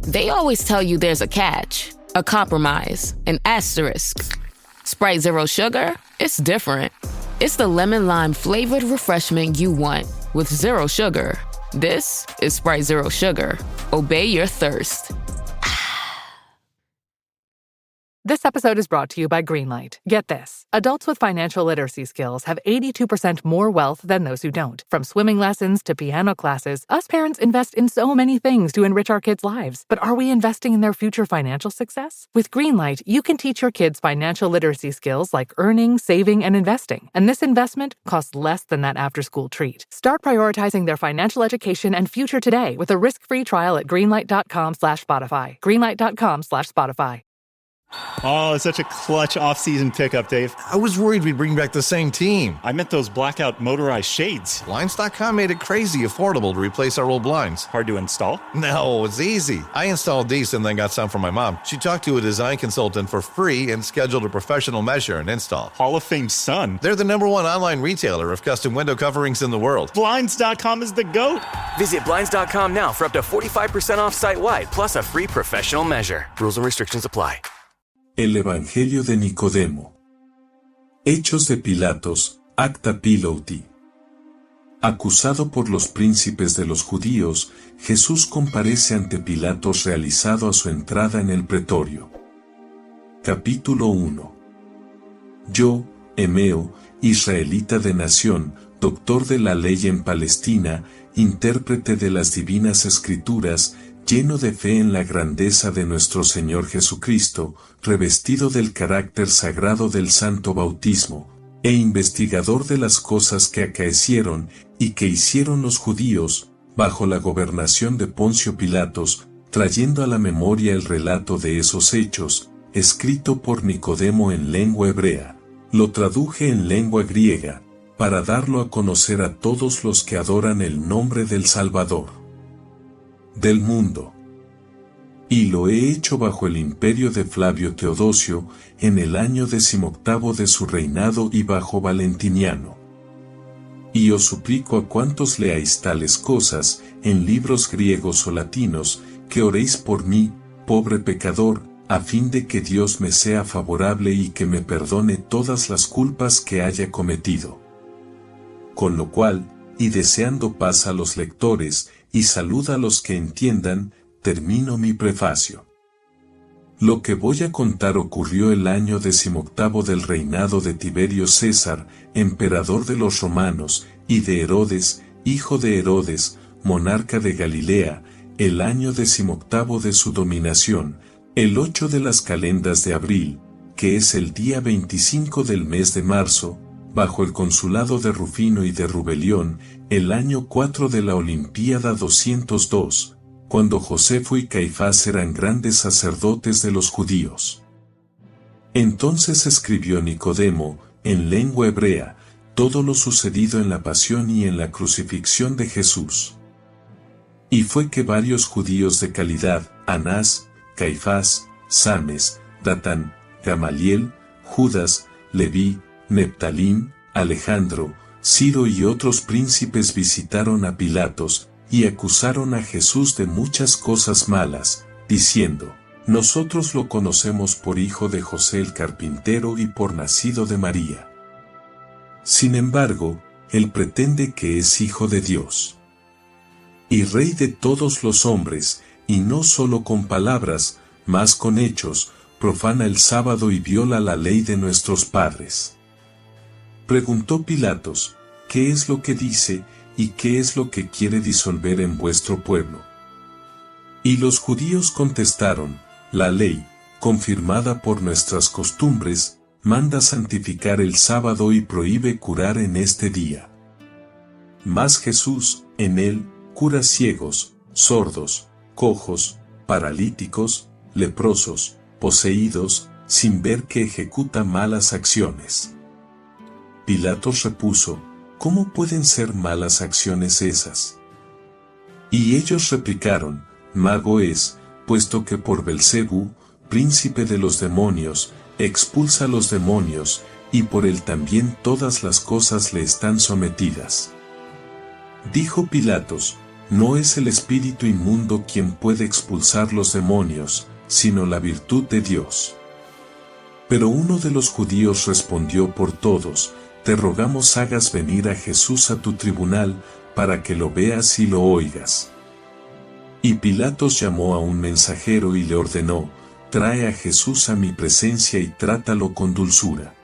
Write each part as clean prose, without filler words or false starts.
They always tell you there's a catch, a compromise, an asterisk. Sprite Zero Sugar? It's different. It's the lemon lime flavored refreshment you want with zero sugar. This is Sprite Zero Sugar. Obey your thirst. This episode is brought to you by Greenlight. Get this. Adults with financial literacy skills have 82% more wealth than those who don't. From swimming lessons to piano classes, us parents invest in so many things to enrich our kids' lives. But are we investing in their future financial success? With Greenlight, you can teach your kids financial literacy skills like earning, saving, and investing. And this investment costs less than that after-school treat. Start prioritizing their financial education and future today with a risk-free trial at greenlight.com/Spotify. Greenlight.com/Spotify. Oh, such a clutch off-season pickup, Dave. I was worried we'd bring back the same team. I meant those blackout motorized shades. Blinds.com made it crazy affordable to replace our old blinds. Hard to install? No, it's easy. I installed these and then got some for my mom. She talked to a design consultant for free and scheduled a professional measure and install. Hall of Fame son. They're the #1 online retailer of custom window coverings in the world. Blinds.com is the GOAT. Visit Blinds.com now for up to 45% off site-wide, plus a free professional measure. Rules and restrictions apply. El Evangelio de Nicodemo. Hechos de Pilatos, Acta Piloti. Acusado por los príncipes de los judíos, Jesús comparece ante Pilatos realizado a su entrada en el pretorio. Capítulo 1. Yo, Hemeo, israelita de nación, doctor de la ley en Palestina, intérprete de las divinas escrituras, lleno de fe en la grandeza de nuestro Señor Jesucristo, revestido del carácter sagrado del santo bautismo, e investigador de las cosas que acaecieron y que hicieron los judíos, bajo la gobernación de Poncio Pilatos, trayendo a la memoria el relato de esos hechos, escrito por Nicodemo en lengua hebrea, lo traduje en lengua griega, para darlo a conocer a todos los que adoran el nombre del Salvador del mundo. Y lo he hecho bajo el imperio de Flavio Teodosio, en el año 18 de su reinado y bajo Valentiniano. Y os suplico a cuantos leáis tales cosas, en libros griegos o latinos, que oréis por mí, pobre pecador, a fin de que Dios me sea favorable y que me perdone todas las culpas que haya cometido. Con lo cual, y deseando paz a los lectores, y salud a los que entiendan, termino mi prefacio. Lo que voy a contar ocurrió el año 18 del reinado de Tiberio César, emperador de los romanos, y de Herodes, hijo de Herodes, monarca de Galilea, el año 18 de su dominación, el 8 de las calendas de abril, que es el día 25 del mes de marzo, bajo el consulado de Rufino y de Rubelión, el año 4 de la Olimpíada 202, cuando Josefo y Caifás eran grandes sacerdotes de los judíos. Entonces escribió Nicodemo, en lengua hebrea, todo lo sucedido en la pasión y en la crucifixión de Jesús. Y fue que varios judíos de calidad, Anás, Caifás, Sames, Datán, Gamaliel, Judas, Leví, Neptalín, Alejandro, Ciro y otros príncipes visitaron a Pilatos, y acusaron a Jesús de muchas cosas malas, diciendo, nosotros lo conocemos por hijo de José el carpintero y por nacido de María. Sin embargo, él pretende que es hijo de Dios. Y rey de todos los hombres, y no solo con palabras, mas con hechos, profana el sábado y viola la ley de nuestros padres. Preguntó Pilatos, ¿qué es lo que dice, y qué es lo que quiere disolver en vuestro pueblo? Y los judíos contestaron, la ley, confirmada por nuestras costumbres, manda santificar el sábado y prohíbe curar en este día. Mas Jesús, en él, cura ciegos, sordos, cojos, paralíticos, leprosos, poseídos, sin ver que ejecuta malas acciones. Pilatos repuso, ¿cómo pueden ser malas acciones esas? Y ellos replicaron, mago es, puesto que por Belcebú, príncipe de los demonios, expulsa a los demonios, y por él también todas las cosas le están sometidas. Dijo Pilatos, no es el espíritu inmundo quien puede expulsar los demonios, sino la virtud de Dios. Pero uno de los judíos respondió por todos: te rogamos hagas venir a Jesús a tu tribunal, para que lo veas y lo oigas. Y Pilatos llamó a un mensajero y le ordenó: trae a Jesús a mi presencia y trátalo con dulzura.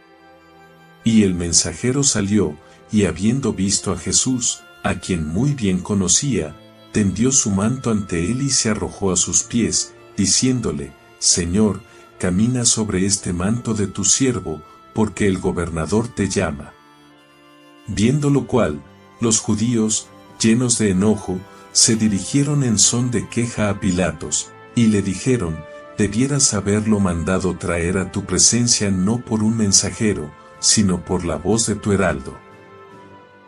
Y el mensajero salió, y habiendo visto a Jesús, a quien muy bien conocía, tendió su manto ante él y se arrojó a sus pies, diciéndole: Señor, camina sobre este manto de tu siervo, porque el gobernador te llama. Viendo lo cual, los judíos, llenos de enojo, se dirigieron en son de queja a Pilatos, y le dijeron: debieras haberlo mandado traer a tu presencia no por un mensajero, sino por la voz de tu heraldo.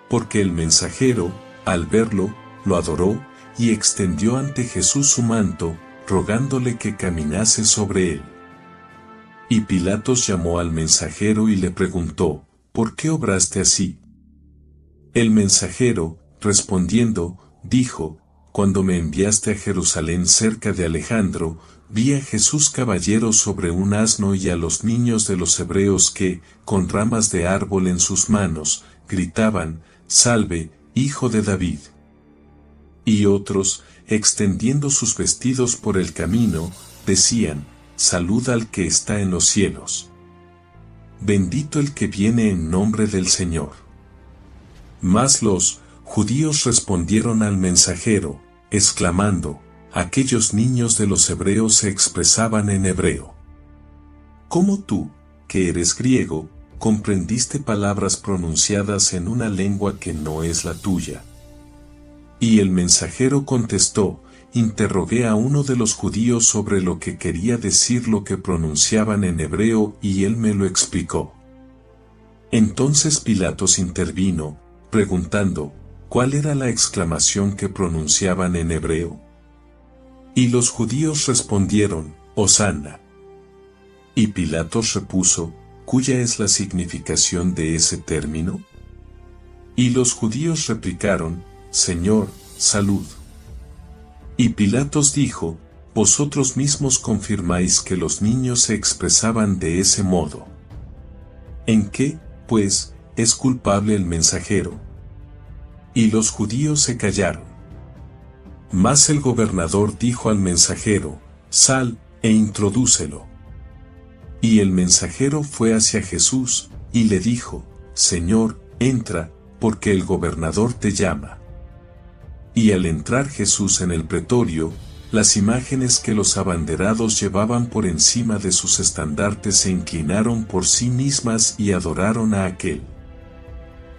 Porque el mensajero, al verlo, lo adoró, y extendió ante Jesús su manto, rogándole que caminase sobre él. Y Pilatos llamó al mensajero y le preguntó: ¿por qué obraste así? El mensajero, respondiendo, dijo: cuando me enviaste a Jerusalén cerca de Alejandro, vi a Jesús caballero sobre un asno y a los niños de los hebreos que, con ramas de árbol en sus manos, gritaban: Salve, Hijo de David. Y otros, extendiendo sus vestidos por el camino, decían: Salud al que está en los cielos. Bendito el que viene en nombre del Señor. Mas los judíos respondieron al mensajero, exclamando: aquellos niños de los hebreos se expresaban en hebreo. ¿Cómo tú, que eres griego, comprendiste palabras pronunciadas en una lengua que no es la tuya? Y el mensajero contestó: interrogué a uno de los judíos sobre lo que quería decir lo que pronunciaban en hebreo y él me lo explicó. Entonces Pilatos intervino, preguntando: ¿cuál era la exclamación que pronunciaban en hebreo? Y los judíos respondieron: Hosanna. Y Pilatos repuso: ¿cuya es la significación de ese término? Y los judíos replicaron: Señor, salud. Y Pilatos dijo: vosotros mismos confirmáis que los niños se expresaban de ese modo. ¿En qué, pues, es culpable el mensajero? Y los judíos se callaron. Mas el gobernador dijo al mensajero: sal, e introdúcelo. Y el mensajero fue hacia Jesús, y le dijo: Señor, entra, porque el gobernador te llama. Y al entrar Jesús en el pretorio, las imágenes que los abanderados llevaban por encima de sus estandartes se inclinaron por sí mismas y adoraron a aquel.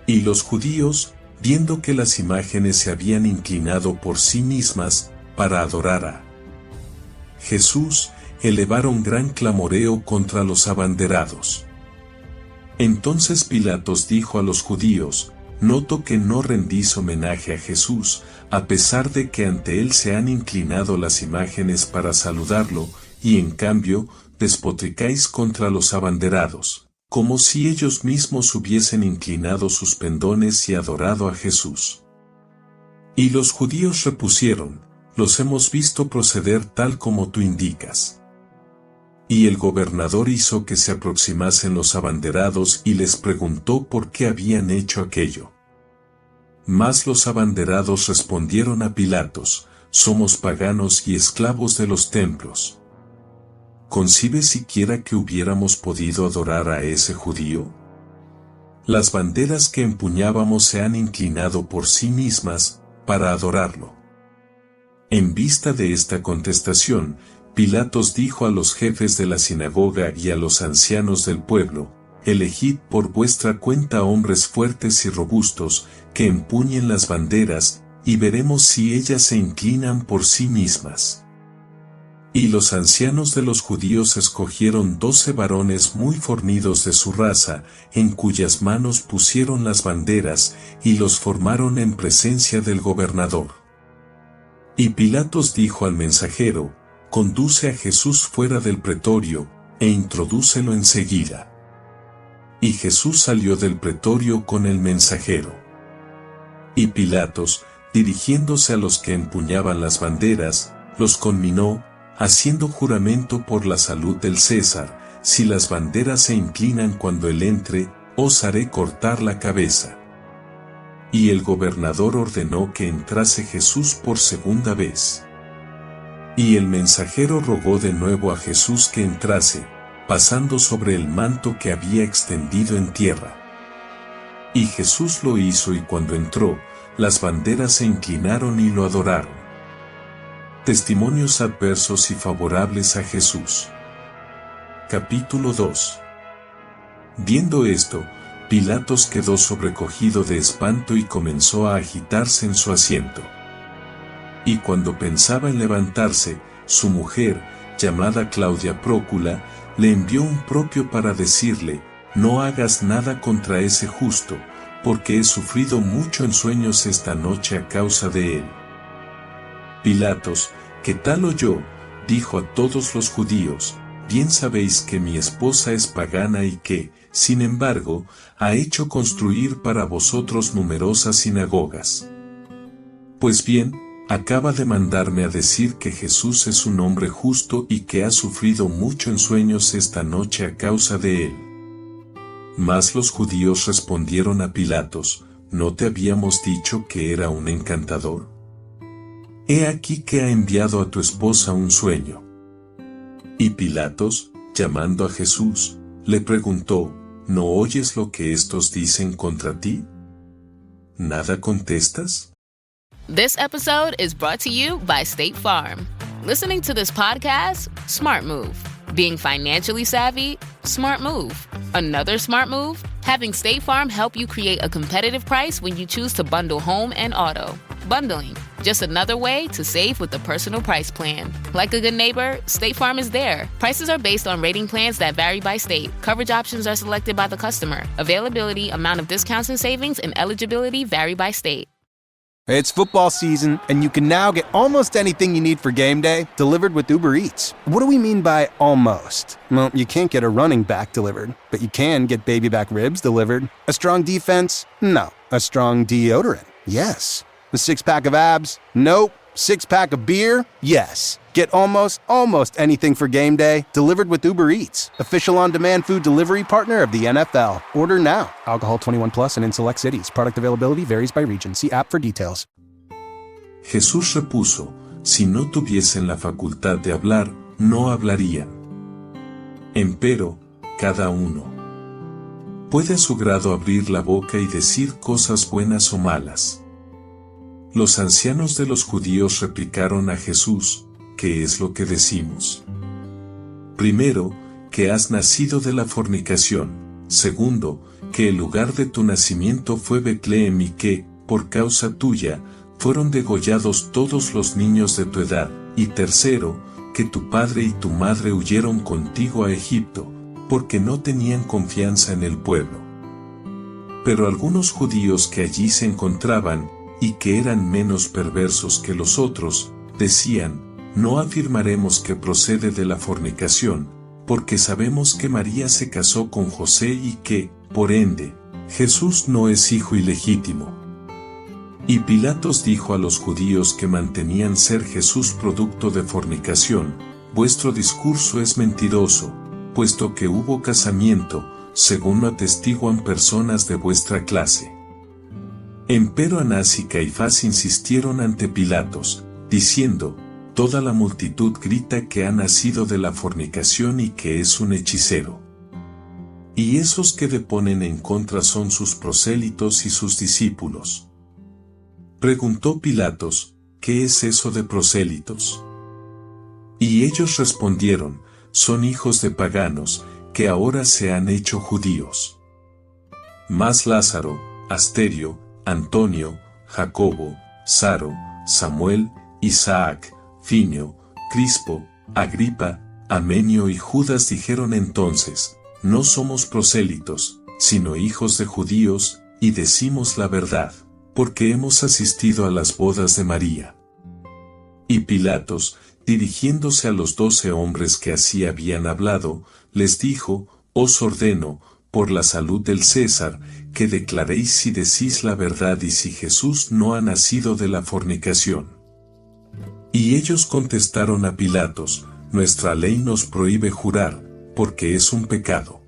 Y los judíos, viendo que las imágenes se habían inclinado por sí mismas, para adorar a Jesús, elevaron gran clamoreo contra los abanderados. Entonces Pilatos dijo a los judíos: noto que no rendís homenaje a Jesús, a pesar de que ante él se han inclinado las imágenes para saludarlo, y en cambio, despotricáis contra los abanderados, como si ellos mismos hubiesen inclinado sus pendones y adorado a Jesús. Y los judíos repusieron: los hemos visto proceder tal como tú indicas. Y el gobernador hizo que se aproximasen los abanderados y les preguntó por qué habían hecho aquello. Mas los abanderados respondieron a Pilatos: somos paganos y esclavos de los templos. ¿Concibe siquiera que hubiéramos podido adorar a ese judío? Las banderas que empuñábamos se han inclinado por sí mismas, para adorarlo. En vista de esta contestación, Pilatos dijo a los jefes de la sinagoga y a los ancianos del pueblo: elegid por vuestra cuenta hombres fuertes y robustos, que empuñen las banderas, y veremos si ellas se inclinan por sí mismas. Y los ancianos de los judíos escogieron 12 varones muy fornidos de su raza, en cuyas manos pusieron las banderas, y los formaron en presencia del gobernador. Y Pilatos dijo al mensajero: conduce a Jesús fuera del pretorio, e introdúcelo enseguida. Y Jesús salió del pretorio con el mensajero. Y Pilatos, dirigiéndose a los que empuñaban las banderas, los conminó, haciendo juramento por la salud del César: si las banderas se inclinan cuando él entre, os haré cortar la cabeza. Y el gobernador ordenó que entrase Jesús por segunda vez. Y el mensajero rogó de nuevo a Jesús que entrase, pasando sobre el manto que había extendido en tierra. Y Jesús lo hizo, y cuando entró, las banderas se inclinaron y lo adoraron. Testimonios adversos y favorables a Jesús. Capítulo 2. Viendo esto, Pilatos quedó sobrecogido de espanto y comenzó a agitarse en su asiento. Y cuando pensaba en levantarse, su mujer, llamada Claudia Prócula, le envió un propio para decirle: no hagas nada contra ese justo, porque he sufrido mucho en sueños esta noche a causa de él. Pilatos, que tal oyó, dijo a todos los judíos: bien sabéis que mi esposa es pagana y que, sin embargo, ha hecho construir para vosotros numerosas sinagogas. Pues bien, acaba de mandarme a decir que Jesús es un hombre justo y que ha sufrido mucho en sueños esta noche a causa de él. Mas los judíos respondieron a Pilatos: ¿no te habíamos dicho que era un encantador? He aquí que ha enviado a tu esposa un sueño. Y Pilatos, llamando a Jesús, le preguntó: ¿no oyes lo que estos dicen contra ti? ¿Nada contestas? This episode is brought to you by State Farm. Listening to this podcast? Smart move. Being financially savvy? Smart move. Another smart move? Having State Farm help you create a competitive price when you choose to bundle home and auto. Bundling, just another way to save with the Personal Price Plan. Like a good neighbor, State Farm is there. Prices are based on rating plans that vary by state. Coverage options are selected by the customer. Availability, amount of discounts and savings, and eligibility vary by state. It's football season, and you can now get almost anything you need for game day delivered with Uber Eats. What do we mean by almost? Well, you can't get a running back delivered, but you can get baby back ribs delivered. A strong defense? No. A strong deodorant? Yes. A six-pack of abs? Nope. Six-pack of beer? Yes. Get almost anything for game day delivered with Uber Eats, official on-demand food delivery partner of the NFL. Order now. Alcohol 21 plus and in select cities. Product availability varies by region. See app for details. Jesús repuso: si no tuviesen la facultad de hablar, no hablarían. Empero, cada uno puede a su grado abrir la boca y decir cosas buenas o malas. Los ancianos de los judíos replicaron a Jesús: ¿qué es lo que decimos? Primero, que has nacido de la fornicación. Segundo, que el lugar de tu nacimiento fue Betlehem y que, por causa tuya, fueron degollados todos los niños de tu edad. Y tercero, que tu padre y tu madre huyeron contigo a Egipto, porque no tenían confianza en el pueblo. Pero algunos judíos que allí se encontraban, y que eran menos perversos que los otros, decían: no afirmaremos que procede de la fornicación, porque sabemos que María se casó con José y que, por ende, Jesús no es hijo ilegítimo. Y Pilatos dijo a los judíos que mantenían ser Jesús producto de fornicación: vuestro discurso es mentiroso, puesto que hubo casamiento, según lo atestiguan personas de vuestra clase. Empero Anás y Caifás insistieron ante Pilatos, diciendo: toda la multitud grita que ha nacido de la fornicación y que es un hechicero. Y esos que deponen en contra son sus prosélitos y sus discípulos. Preguntó Pilatos: ¿qué es eso de prosélitos? Y ellos respondieron: son hijos de paganos, que ahora se han hecho judíos. Mas Lázaro, Asterio, Antonio, Jacobo, Saro, Samuel, Isaac, Finio, Crispo, Agripa, Amenio y Judas dijeron entonces: no somos prosélitos, sino hijos de judíos, y decimos la verdad, porque hemos asistido a las bodas de María. Y Pilatos, dirigiéndose a los 12 hombres que así habían hablado, les dijo: os ordeno, por la salud del César, que declaréis si decís la verdad y si Jesús no ha nacido de la fornicación. Y ellos contestaron a Pilatos, nuestra ley nos prohíbe jurar, porque es un pecado.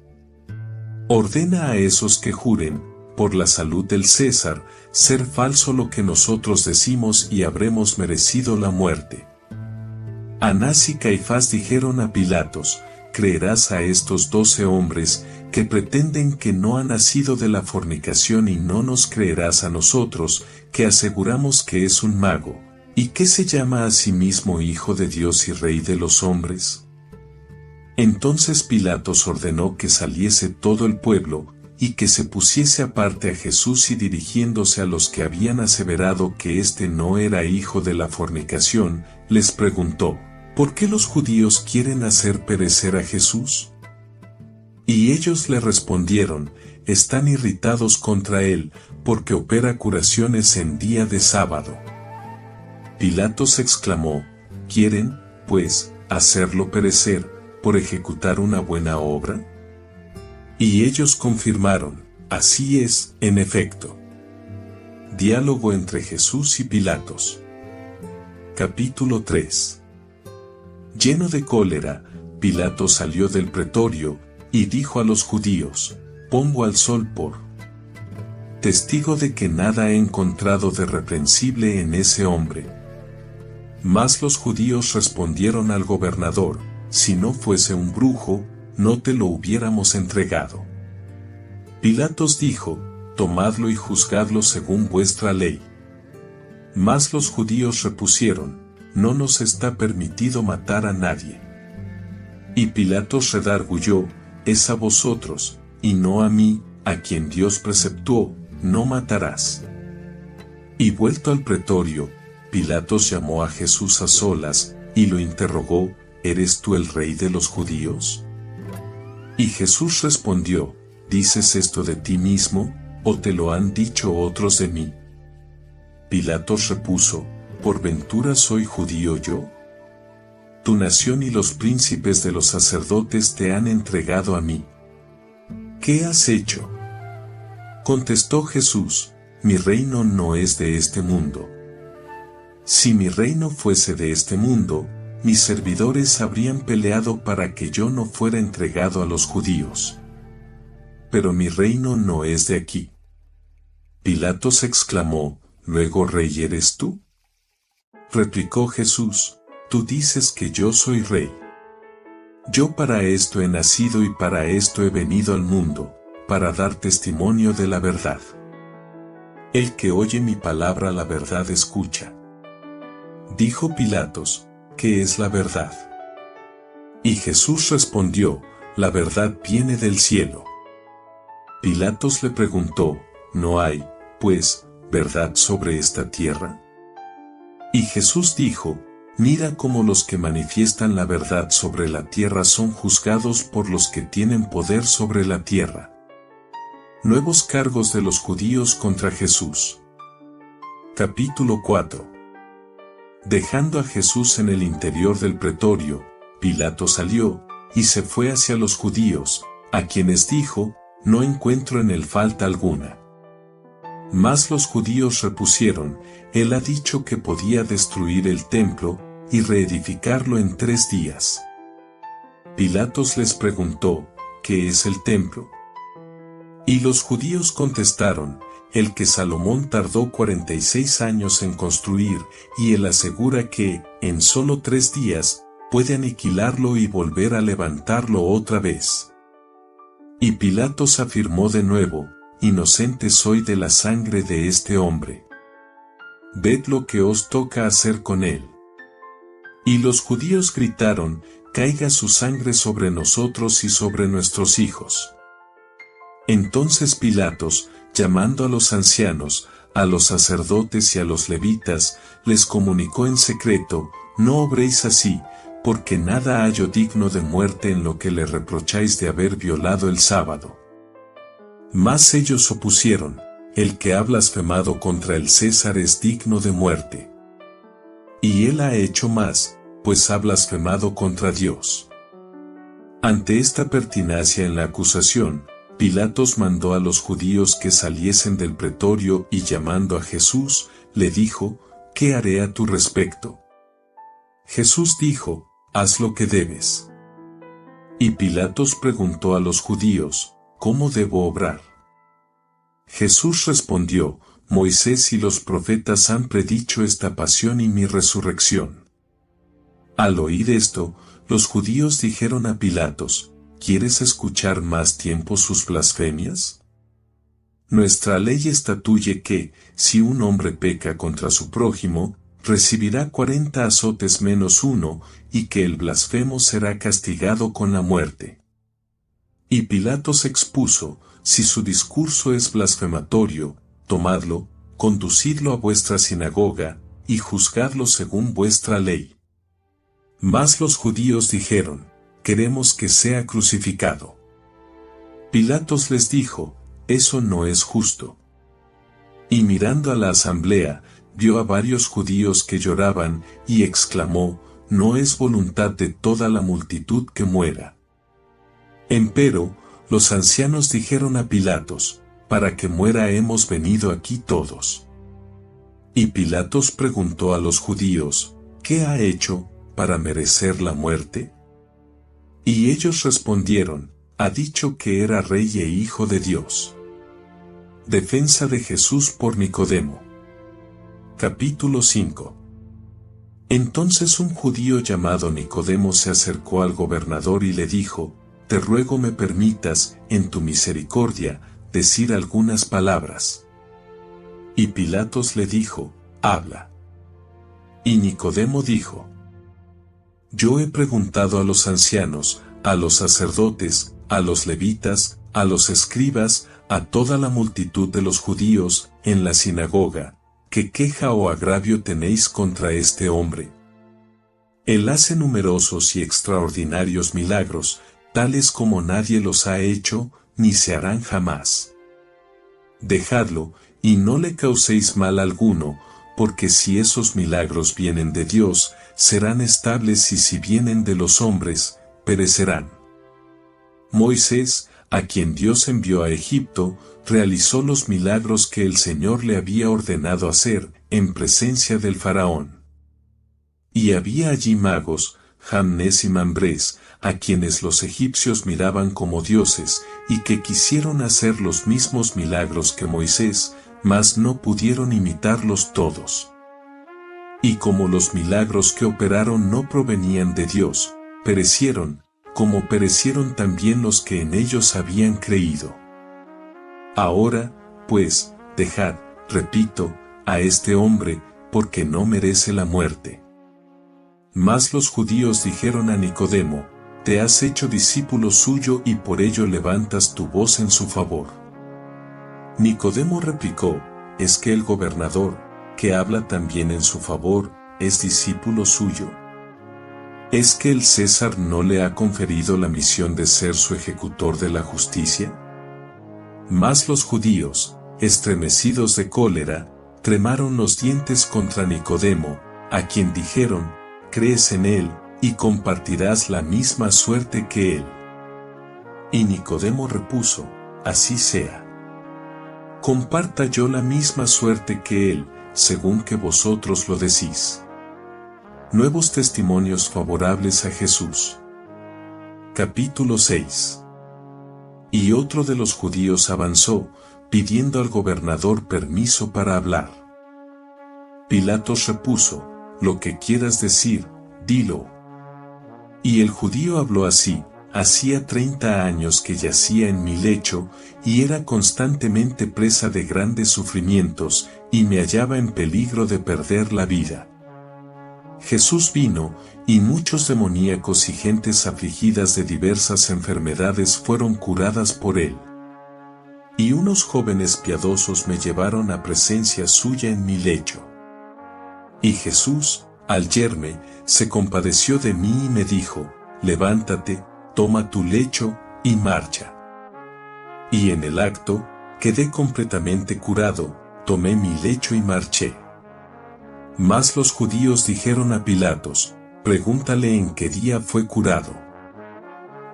Ordena a esos que juren, por la salud del César, ser falso lo que nosotros decimos y habremos merecido la muerte. Anás y Caifás dijeron a Pilatos, ¿creerás a estos 12 hombres, que pretenden que no ha nacido de la fornicación y no nos creerás a nosotros, que aseguramos que es un mago, y que se llama a sí mismo Hijo de Dios y Rey de los hombres? Entonces Pilatos ordenó que saliese todo el pueblo, y que se pusiese aparte a Jesús y dirigiéndose a los que habían aseverado que éste no era hijo de la fornicación, les preguntó, ¿por qué los judíos quieren hacer perecer a Jesús? Y ellos le respondieron, están irritados contra él, porque opera curaciones en día de sábado. Pilatos exclamó, ¿quieren, pues, hacerlo perecer, por ejecutar una buena obra? Y ellos confirmaron, así es, en efecto. Diálogo entre Jesús y Pilatos. Capítulo 3. Lleno de cólera, Pilatos salió del pretorio, y dijo a los judíos, pongo al sol por testigo de que nada he encontrado de reprensible en ese hombre. Mas los judíos respondieron al gobernador, si no fuese un brujo, no te lo hubiéramos entregado. Pilatos dijo, tomadlo y juzgadlo según vuestra ley. Mas los judíos repusieron, no nos está permitido matar a nadie. Y Pilatos redarguyó, es a vosotros, y no a mí, a quien Dios preceptuó, no matarás. Y vuelto al pretorio, Pilatos llamó a Jesús a solas, y lo interrogó, ¿eres tú el rey de los judíos? Y Jesús respondió, ¿dices esto de ti mismo, o te lo han dicho otros de mí? Pilatos repuso, ¿por ventura soy judío yo? Tu nación y los príncipes de los sacerdotes te han entregado a mí. ¿Qué has hecho? Contestó Jesús, mi reino no es de este mundo. Si mi reino fuese de este mundo, mis servidores habrían peleado para que yo no fuera entregado a los judíos. Pero mi reino no es de aquí. Pilatos exclamó, ¿luego rey eres tú? Replicó Jesús, tú dices que yo soy rey. Yo para esto he nacido y para esto he venido al mundo, para dar testimonio de la verdad. El que oye mi palabra la verdad escucha. Dijo Pilatos, ¿qué es la verdad? Y Jesús respondió, la verdad viene del cielo. Pilatos le preguntó, ¿no hay, pues, verdad sobre esta tierra? Y Jesús dijo, mira cómo los que manifiestan la verdad sobre la tierra son juzgados por los que tienen poder sobre la tierra. Nuevos cargos de los judíos contra Jesús. Capítulo 4. Dejando a Jesús en el interior del pretorio, Pilato salió, y se fue hacia los judíos, a quienes dijo, no encuentro en él falta alguna. Mas los judíos repusieron, él ha dicho que podía destruir el templo, y reedificarlo en 3 días. Pilatos les preguntó, ¿qué es el templo? Y los judíos contestaron, el que Salomón tardó 46 años en construir, y él asegura que, en solo 3 días, puede aniquilarlo y volver a levantarlo otra vez. Y Pilatos afirmó de nuevo, inocente soy de la sangre de este hombre. Ved lo que os toca hacer con él. Y los judíos gritaron, caiga su sangre sobre nosotros y sobre nuestros hijos. Entonces Pilatos, llamando a los ancianos, a los sacerdotes y a los levitas, les comunicó en secreto, no obréis así, porque nada hallo digno de muerte en lo que le reprocháis de haber violado el sábado. Mas ellos opusieron, el que ha blasfemado contra el César es digno de muerte. Y él ha hecho más, pues ha blasfemado contra Dios. Ante esta pertinacia en la acusación, Pilatos mandó a los judíos que saliesen del pretorio y llamando a Jesús, le dijo, ¿qué haré a tu respecto? Jesús dijo, haz lo que debes. Y Pilatos preguntó a los judíos, ¿cómo debo obrar? Jesús respondió, Moisés y los profetas han predicho esta pasión y mi resurrección. Al oír esto, los judíos dijeron a Pilatos, ¿quieres escuchar más tiempo sus blasfemias? Nuestra ley estatuye que, si un hombre peca contra su prójimo, recibirá 40 azotes menos uno, y que el blasfemo será castigado con la muerte. Y Pilatos expuso, si su discurso es blasfematorio, tomadlo, conducidlo a vuestra sinagoga, y juzgadlo según vuestra ley. Mas los judíos dijeron, queremos que sea crucificado. Pilatos les dijo, eso no es justo. Y mirando a la asamblea, vio a varios judíos que lloraban, y exclamó, no es voluntad de toda la multitud que muera. Empero, los ancianos dijeron a Pilatos, para que muera hemos venido aquí todos. Y Pilatos preguntó a los judíos, ¿qué ha hecho para merecer la muerte? Y ellos respondieron, ha dicho que era rey e hijo de Dios. Defensa de Jesús por Nicodemo. Capítulo 5. Entonces un judío llamado Nicodemo se acercó al gobernador y le dijo, te ruego me permitas, en tu misericordia, decir algunas palabras. Y Pilatos le dijo, habla. Y Nicodemo dijo, yo he preguntado a los ancianos, a los sacerdotes, a los levitas, a los escribas, a toda la multitud de los judíos, en la sinagoga, ¿qué queja o agravio tenéis contra este hombre? Él hace numerosos y extraordinarios milagros, tales como nadie los ha hecho, ni se harán jamás. Dejadlo, y no le causéis mal alguno, porque si esos milagros vienen de Dios, serán estables y si vienen de los hombres, perecerán. Moisés, a quien Dios envió a Egipto, realizó los milagros que el Señor le había ordenado hacer, en presencia del faraón. Y había allí magos, Jamnés y Mambrés, a quienes los egipcios miraban como dioses, y que quisieron hacer los mismos milagros que Moisés, mas no pudieron imitarlos todos. Y como los milagros que operaron no provenían de Dios, perecieron, como perecieron también los que en ellos habían creído. Ahora, pues, dejad, repito, a este hombre, porque no merece la muerte. Mas los judíos dijeron a Nicodemo, te has hecho discípulo suyo y por ello levantas tu voz en su favor. Nicodemo replicó, es que el gobernador, que habla también en su favor, es discípulo suyo. ¿Es que el César no le ha conferido la misión de ser su ejecutor de la justicia? Mas los judíos, estremecidos de cólera, tremaron los dientes contra Nicodemo, a quien dijeron, crees en él, y compartirás la misma suerte que él. Y Nicodemo repuso, así sea. Comparta yo la misma suerte que él, según que vosotros lo decís. Nuevos testimonios favorables a Jesús. Capítulo 6. Y otro de los judíos avanzó, pidiendo al gobernador permiso para hablar. Pilatos repuso, lo que quieras decir, dilo. Y el judío habló así, hacía 30 años que yacía en mi lecho, y era constantemente presa de grandes sufrimientos, y me hallaba en peligro de perder la vida. Jesús vino, y muchos demoníacos y gentes afligidas de diversas enfermedades fueron curadas por él. Y unos jóvenes piadosos me llevaron a presencia suya en mi lecho. Y Jesús, al yerme, se compadeció de mí y me dijo, levántate, toma tu lecho, y marcha. Y en el acto, quedé completamente curado, tomé mi lecho y marché. Mas los judíos dijeron a Pilatos, pregúntale en qué día fue curado.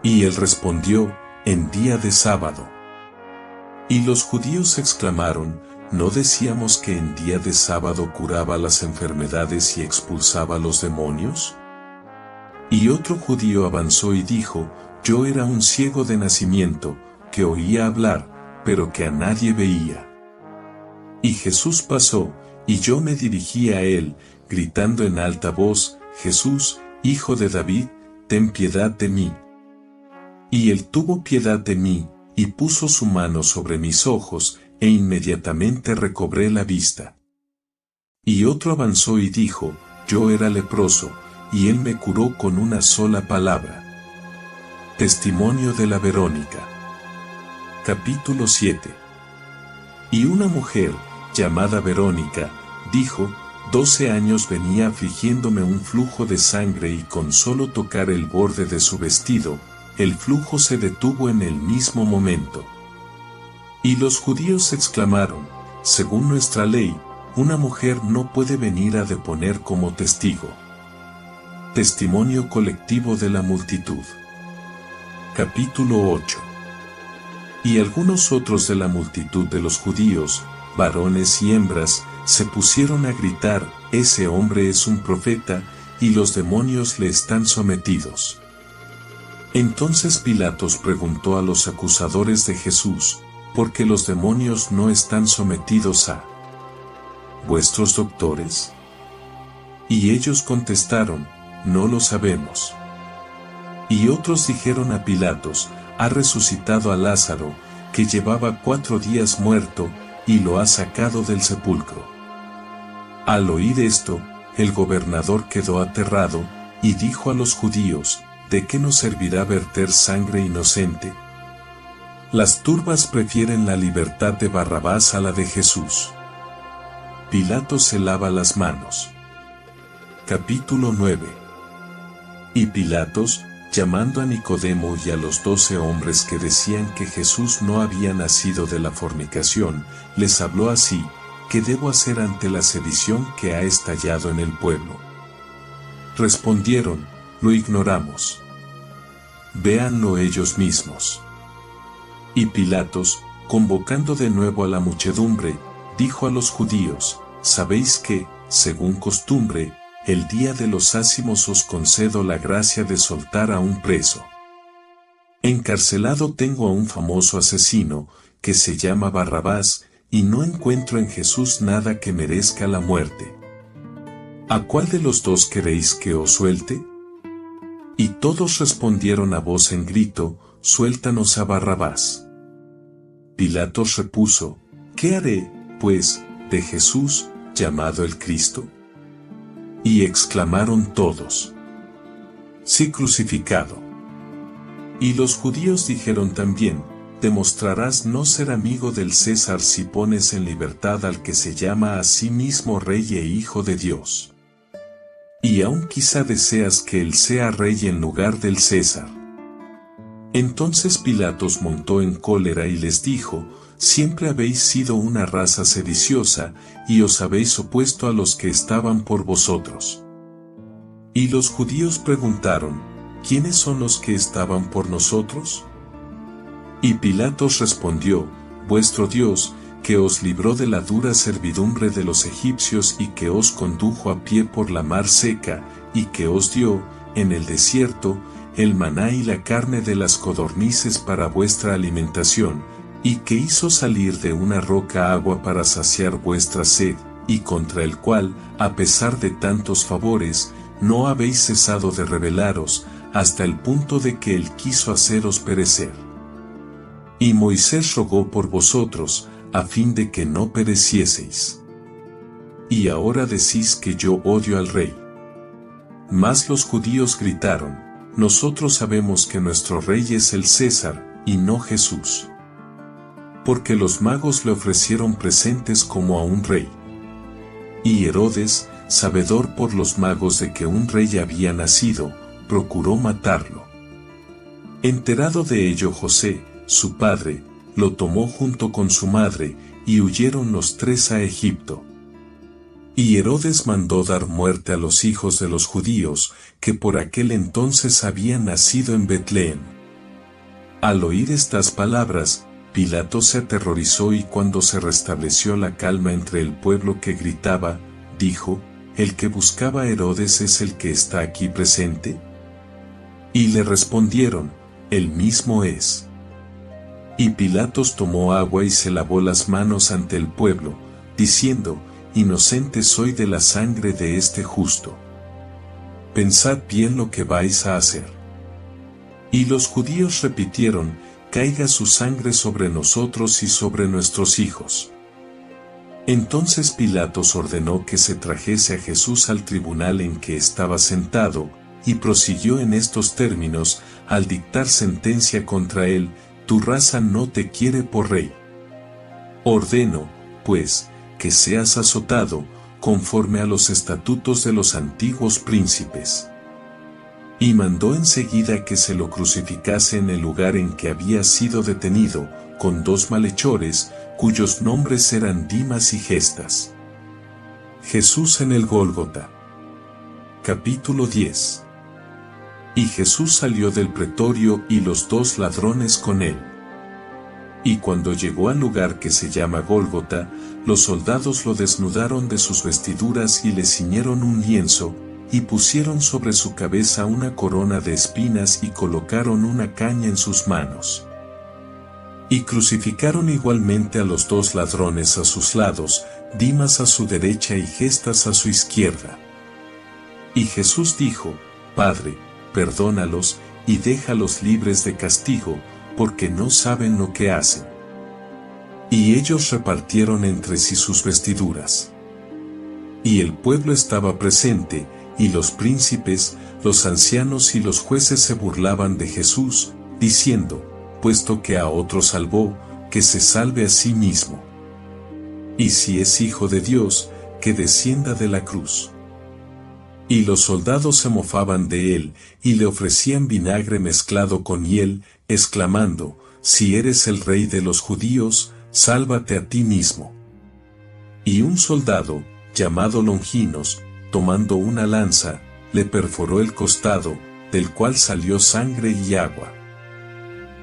Y él respondió, en día de sábado. Y los judíos exclamaron, ¿no decíamos que en día de sábado curaba las enfermedades y expulsaba los demonios? Y otro judío avanzó y dijo, yo era un ciego de nacimiento, que oía hablar, pero que a nadie veía. Y Jesús pasó, y yo me dirigí a él, gritando en alta voz, Jesús, Hijo de David, ten piedad de mí. Y él tuvo piedad de mí, y puso su mano sobre mis ojos, e inmediatamente recobré la vista. Y otro avanzó y dijo, yo era leproso, y él me curó con una sola palabra. Testimonio de la Verónica. Capítulo 7. Y una mujer, llamada Verónica, dijo, 12 años venía afligiéndome un flujo de sangre y con solo tocar el borde de su vestido, el flujo se detuvo en el mismo momento. Y los judíos exclamaron, según nuestra ley, una mujer no puede venir a deponer como testigo. Testimonio colectivo de la multitud. Capítulo 8. Y algunos otros de la multitud de los judíos, varones y hembras, se pusieron a gritar, ese hombre es un profeta, y los demonios le están sometidos. Entonces Pilatos preguntó a los acusadores de Jesús, ¿por qué los demonios no están sometidos a vuestros doctores? Y ellos contestaron, no lo sabemos. Y otros dijeron a Pilatos, ha resucitado a Lázaro, que llevaba 4 días muerto, y lo ha sacado del sepulcro. Al oír esto, el gobernador quedó aterrado, y dijo a los judíos, ¿de qué nos servirá verter sangre inocente? Las turbas prefieren la libertad de Barrabás a la de Jesús. Pilato se lava las manos. Capítulo 9. Y Pilatos, llamando a Nicodemo y a los 12 hombres que decían que Jesús no había nacido de la fornicación, les habló así, ¿qué debo hacer ante la sedición que ha estallado en el pueblo? Respondieron, lo ignoramos. Véanlo ellos mismos. Y Pilatos, convocando de nuevo a la muchedumbre, dijo a los judíos, ¿sabéis que, según costumbre, el día de los ácimos os concedo la gracia de soltar a un preso? Encarcelado tengo a un famoso asesino, que se llama Barrabás, y no encuentro en Jesús nada que merezca la muerte. ¿A cuál de los dos queréis que os suelte? Y todos respondieron a voz en grito, suéltanos a Barrabás. Pilatos repuso, ¿qué haré, pues, de Jesús, llamado el Cristo? Y exclamaron todos, sí crucificado. Y los judíos dijeron también, demostrarás no ser amigo del César si pones en libertad al que se llama a sí mismo Rey e Hijo de Dios. Y aún quizá deseas que él sea rey en lugar del César. Entonces Pilatos montó en cólera y les dijo, siempre habéis sido una raza sediciosa, y os habéis opuesto a los que estaban por vosotros. Y los judíos preguntaron, ¿quiénes son los que estaban por nosotros? Y Pilatos respondió, vuestro Dios, que os libró de la dura servidumbre de los egipcios y que os condujo a pie por la mar seca, y que os dio, en el desierto, el maná y la carne de las codornices para vuestra alimentación, y que hizo salir de una roca agua para saciar vuestra sed, y contra el cual, a pesar de tantos favores, no habéis cesado de rebelaros, hasta el punto de que él quiso haceros perecer. Y Moisés rogó por vosotros, a fin de que no perecieseis. Y ahora decís que yo odio al rey. Mas los judíos gritaron, nosotros sabemos que nuestro rey es el César, y no Jesús. Porque los magos le ofrecieron presentes como a un rey. Y Herodes, sabedor por los magos de que un rey había nacido, procuró matarlo. Enterado de ello José, su padre, lo tomó junto con su madre, y huyeron los 3 a Egipto. Y Herodes mandó dar muerte a los hijos de los judíos, que por aquel entonces habían nacido en Betlén. Al oír estas palabras, Pilato se aterrorizó y cuando se restableció la calma entre el pueblo que gritaba, dijo, ¿el que buscaba a Herodes es el que está aquí presente? Y le respondieron, él mismo es. Y Pilatos tomó agua y se lavó las manos ante el pueblo, diciendo, inocente soy de la sangre de este justo. Pensad bien lo que vais a hacer. Y los judíos repitieron, caiga su sangre sobre nosotros y sobre nuestros hijos. Entonces Pilatos ordenó que se trajese a Jesús al tribunal en que estaba sentado, y prosiguió en estos términos, al dictar sentencia contra él, tu raza no te quiere por rey. Ordeno, pues, que seas azotado, conforme a los estatutos de los antiguos príncipes. Y mandó enseguida que se lo crucificase en el lugar en que había sido detenido, con 2 malhechores, cuyos nombres eran Dimas y Gestas. Jesús en el Gólgota. Capítulo 10. Y Jesús salió del pretorio y los 2 ladrones con él. Y cuando llegó al lugar que se llama Gólgota, los soldados lo desnudaron de sus vestiduras y le ciñeron un lienzo, y pusieron sobre su cabeza una corona de espinas y colocaron una caña en sus manos. Y crucificaron igualmente a los 2 ladrones a sus lados, Dimas a su derecha y Gestas a su izquierda. Y Jesús dijo, Padre, perdónalos, y déjalos libres de castigo, porque no saben lo que hacen. Y ellos repartieron entre sí sus vestiduras. Y el pueblo estaba presente, y los príncipes, los ancianos y los jueces se burlaban de Jesús, diciendo, puesto que a otro salvó, que se salve a sí mismo. Y si es hijo de Dios, que descienda de la cruz. Y los soldados se mofaban de él, y le ofrecían vinagre mezclado con hiel, exclamando, si eres el rey de los judíos, sálvate a ti mismo. Y un soldado, llamado Longinos, tomando una lanza, le perforó el costado, del cual salió sangre y agua.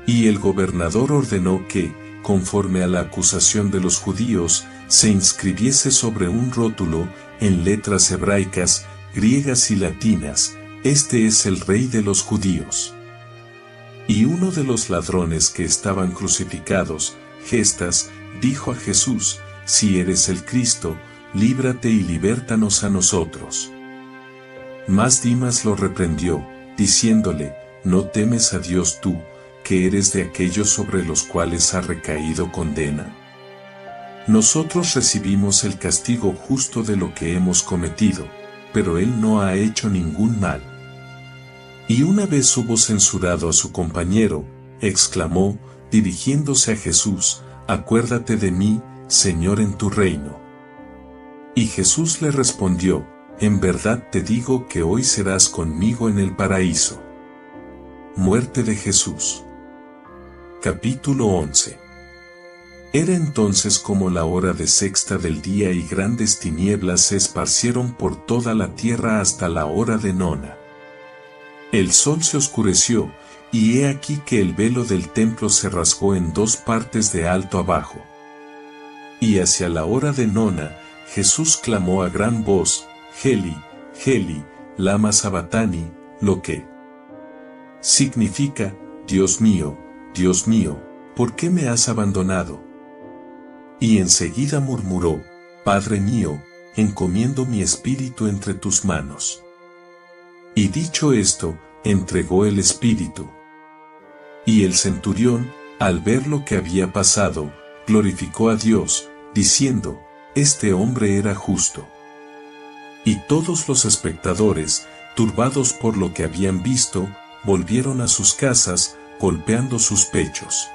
Y el gobernador ordenó que, conforme a la acusación de los judíos, se inscribiese sobre un rótulo, en letras hebraicas, griegas y latinas, este es el rey de los judíos. Y uno de los ladrones que estaban crucificados, Gestas, dijo a Jesús, si eres el Cristo, líbrate y libértanos a nosotros. Mas Dimas lo reprendió, diciéndole, ¿no temes a Dios tú, que eres de aquellos sobre los cuales ha recaído condena? Nosotros recibimos el castigo justo de lo que hemos cometido, pero él no ha hecho ningún mal. Y una vez hubo censurado a su compañero, exclamó, dirigiéndose a Jesús, acuérdate de mí, Señor, en tu reino. Y Jesús le respondió, en verdad te digo que hoy serás conmigo en el paraíso. Muerte de Jesús. Capítulo 11. Era entonces como la hora de sexta del día y grandes tinieblas se esparcieron por toda la tierra hasta la hora de nona. El sol se oscureció, y he aquí que el velo del templo se rasgó en 2 partes de alto abajo. Y hacia la hora de nona, Jesús clamó a gran voz, Heli, Heli, lama sabatani, lo que significa, Dios mío, ¿por qué me has abandonado? Y enseguida murmuró, Padre mío, encomiendo mi espíritu entre tus manos. Y dicho esto, entregó el espíritu. Y el centurión, al ver lo que había pasado, glorificó a Dios, diciendo, este hombre era justo. Y todos los espectadores, turbados por lo que habían visto, volvieron a sus casas, golpeando sus pechos.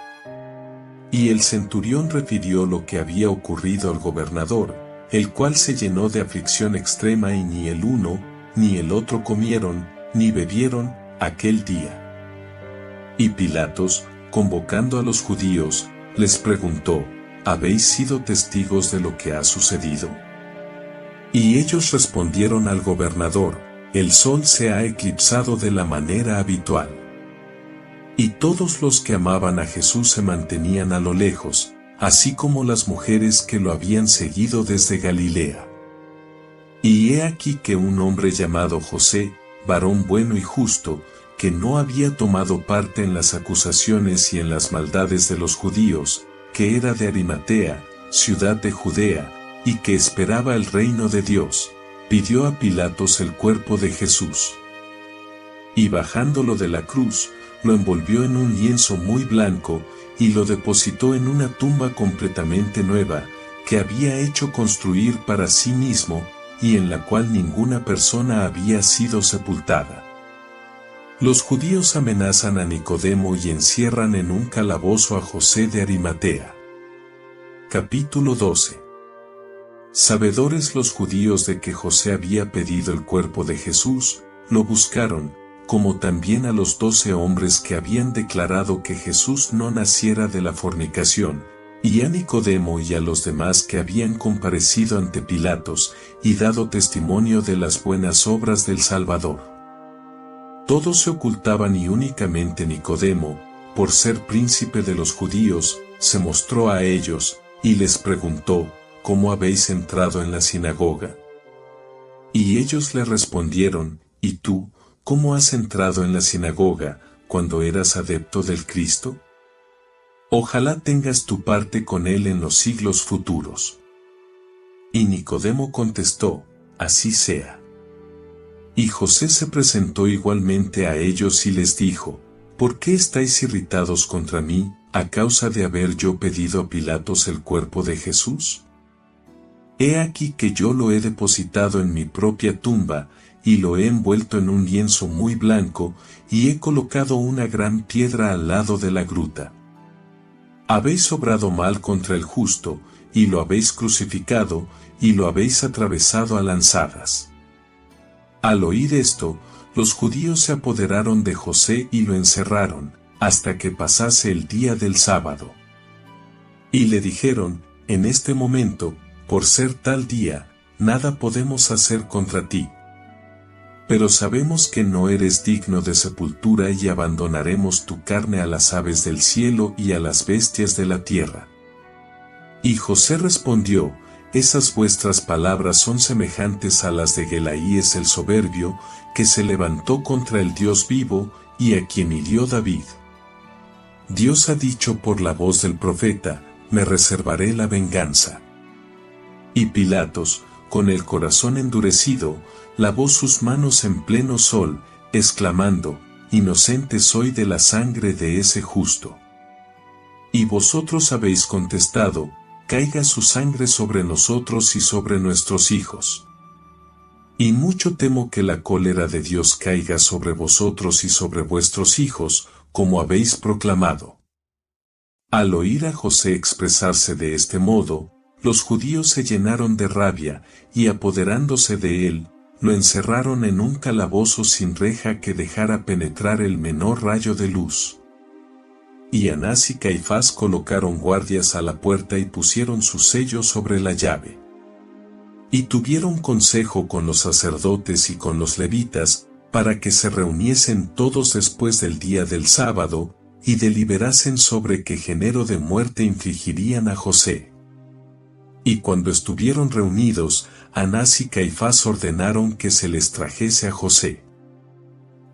Y el centurión refirió lo que había ocurrido al gobernador, el cual se llenó de aflicción extrema y ni el uno, ni el otro comieron, ni bebieron, aquel día. Y Pilatos, convocando a los judíos, les preguntó, ¿habéis sido testigos de lo que ha sucedido? Y ellos respondieron al gobernador, el sol se ha eclipsado de la manera habitual. Y todos los que amaban a Jesús se mantenían a lo lejos, así como las mujeres que lo habían seguido desde Galilea. Y he aquí que un hombre llamado José, varón bueno y justo, que no había tomado parte en las acusaciones y en las maldades de los judíos, que era de Arimatea, ciudad de Judea, y que esperaba el reino de Dios, pidió a Pilatos el cuerpo de Jesús. Y bajándolo de la cruz, lo envolvió en un lienzo muy blanco, y lo depositó en una tumba completamente nueva, que había hecho construir para sí mismo, y en la cual ninguna persona había sido sepultada. Los judíos amenazan a Nicodemo y encierran en un calabozo a José de Arimatea. Capítulo 12. Sabedores los judíos de que José había pedido el cuerpo de Jesús, lo buscaron, como también a los 12 hombres que habían declarado que Jesús no naciera de la fornicación, y a Nicodemo y a los demás que habían comparecido ante Pilatos, y dado testimonio de las buenas obras del Salvador. Todos se ocultaban y únicamente Nicodemo, por ser príncipe de los judíos, se mostró a ellos, y les preguntó, ¿cómo habéis entrado en la sinagoga? Y ellos le respondieron, ¿y tú, cómo has entrado en la sinagoga, cuando eras adepto del Cristo? Ojalá tengas tu parte con él en los siglos futuros. Y Nicodemo contestó, así sea. Y José se presentó igualmente a ellos y les dijo, ¿por qué estáis irritados contra mí, a causa de haber yo pedido a Pilatos el cuerpo de Jesús? He aquí que yo lo he depositado en mi propia tumba, y lo he envuelto en un lienzo muy blanco, y he colocado una gran piedra al lado de la gruta. Habéis obrado mal contra el justo, y lo habéis crucificado, y lo habéis atravesado a lanzadas. Al oír esto, los judíos se apoderaron de José y lo encerraron, hasta que pasase el día del sábado. Y le dijeron, en este momento, por ser tal día, nada podemos hacer contra ti. Pero sabemos que no eres digno de sepultura y abandonaremos tu carne a las aves del cielo y a las bestias de la tierra. Y José respondió, esas vuestras palabras son semejantes a las de Gelaíes el soberbio, que se levantó contra el Dios vivo, y a quien hirió David. Dios ha dicho por la voz del profeta, me reservaré la venganza. Y Pilatos, con el corazón endurecido, lavó sus manos en pleno sol, exclamando, inocente soy de la sangre de ese justo. Y vosotros habéis contestado, caiga su sangre sobre nosotros y sobre nuestros hijos. Y mucho temo que la cólera de Dios caiga sobre vosotros y sobre vuestros hijos, como habéis proclamado. Al oír a José expresarse de este modo, los judíos se llenaron de rabia, y apoderándose de él, lo encerraron en un calabozo sin reja que dejara penetrar el menor rayo de luz. Y Anás y Caifás colocaron guardias a la puerta y pusieron su sello sobre la llave. Y tuvieron consejo con los sacerdotes y con los levitas, para que se reuniesen todos después del día del sábado, y deliberasen sobre qué género de muerte infligirían a José. Y cuando estuvieron reunidos, Anás y Caifás ordenaron que se les trajese a José.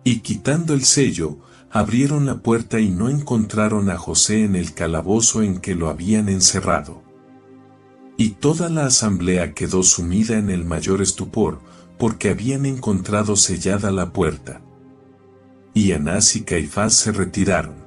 Y quitando el sello, abrieron la puerta y no encontraron a José en el calabozo en que lo habían encerrado. Y toda la asamblea quedó sumida en el mayor estupor, porque habían encontrado sellada la puerta. Y Anás y Caifás se retiraron.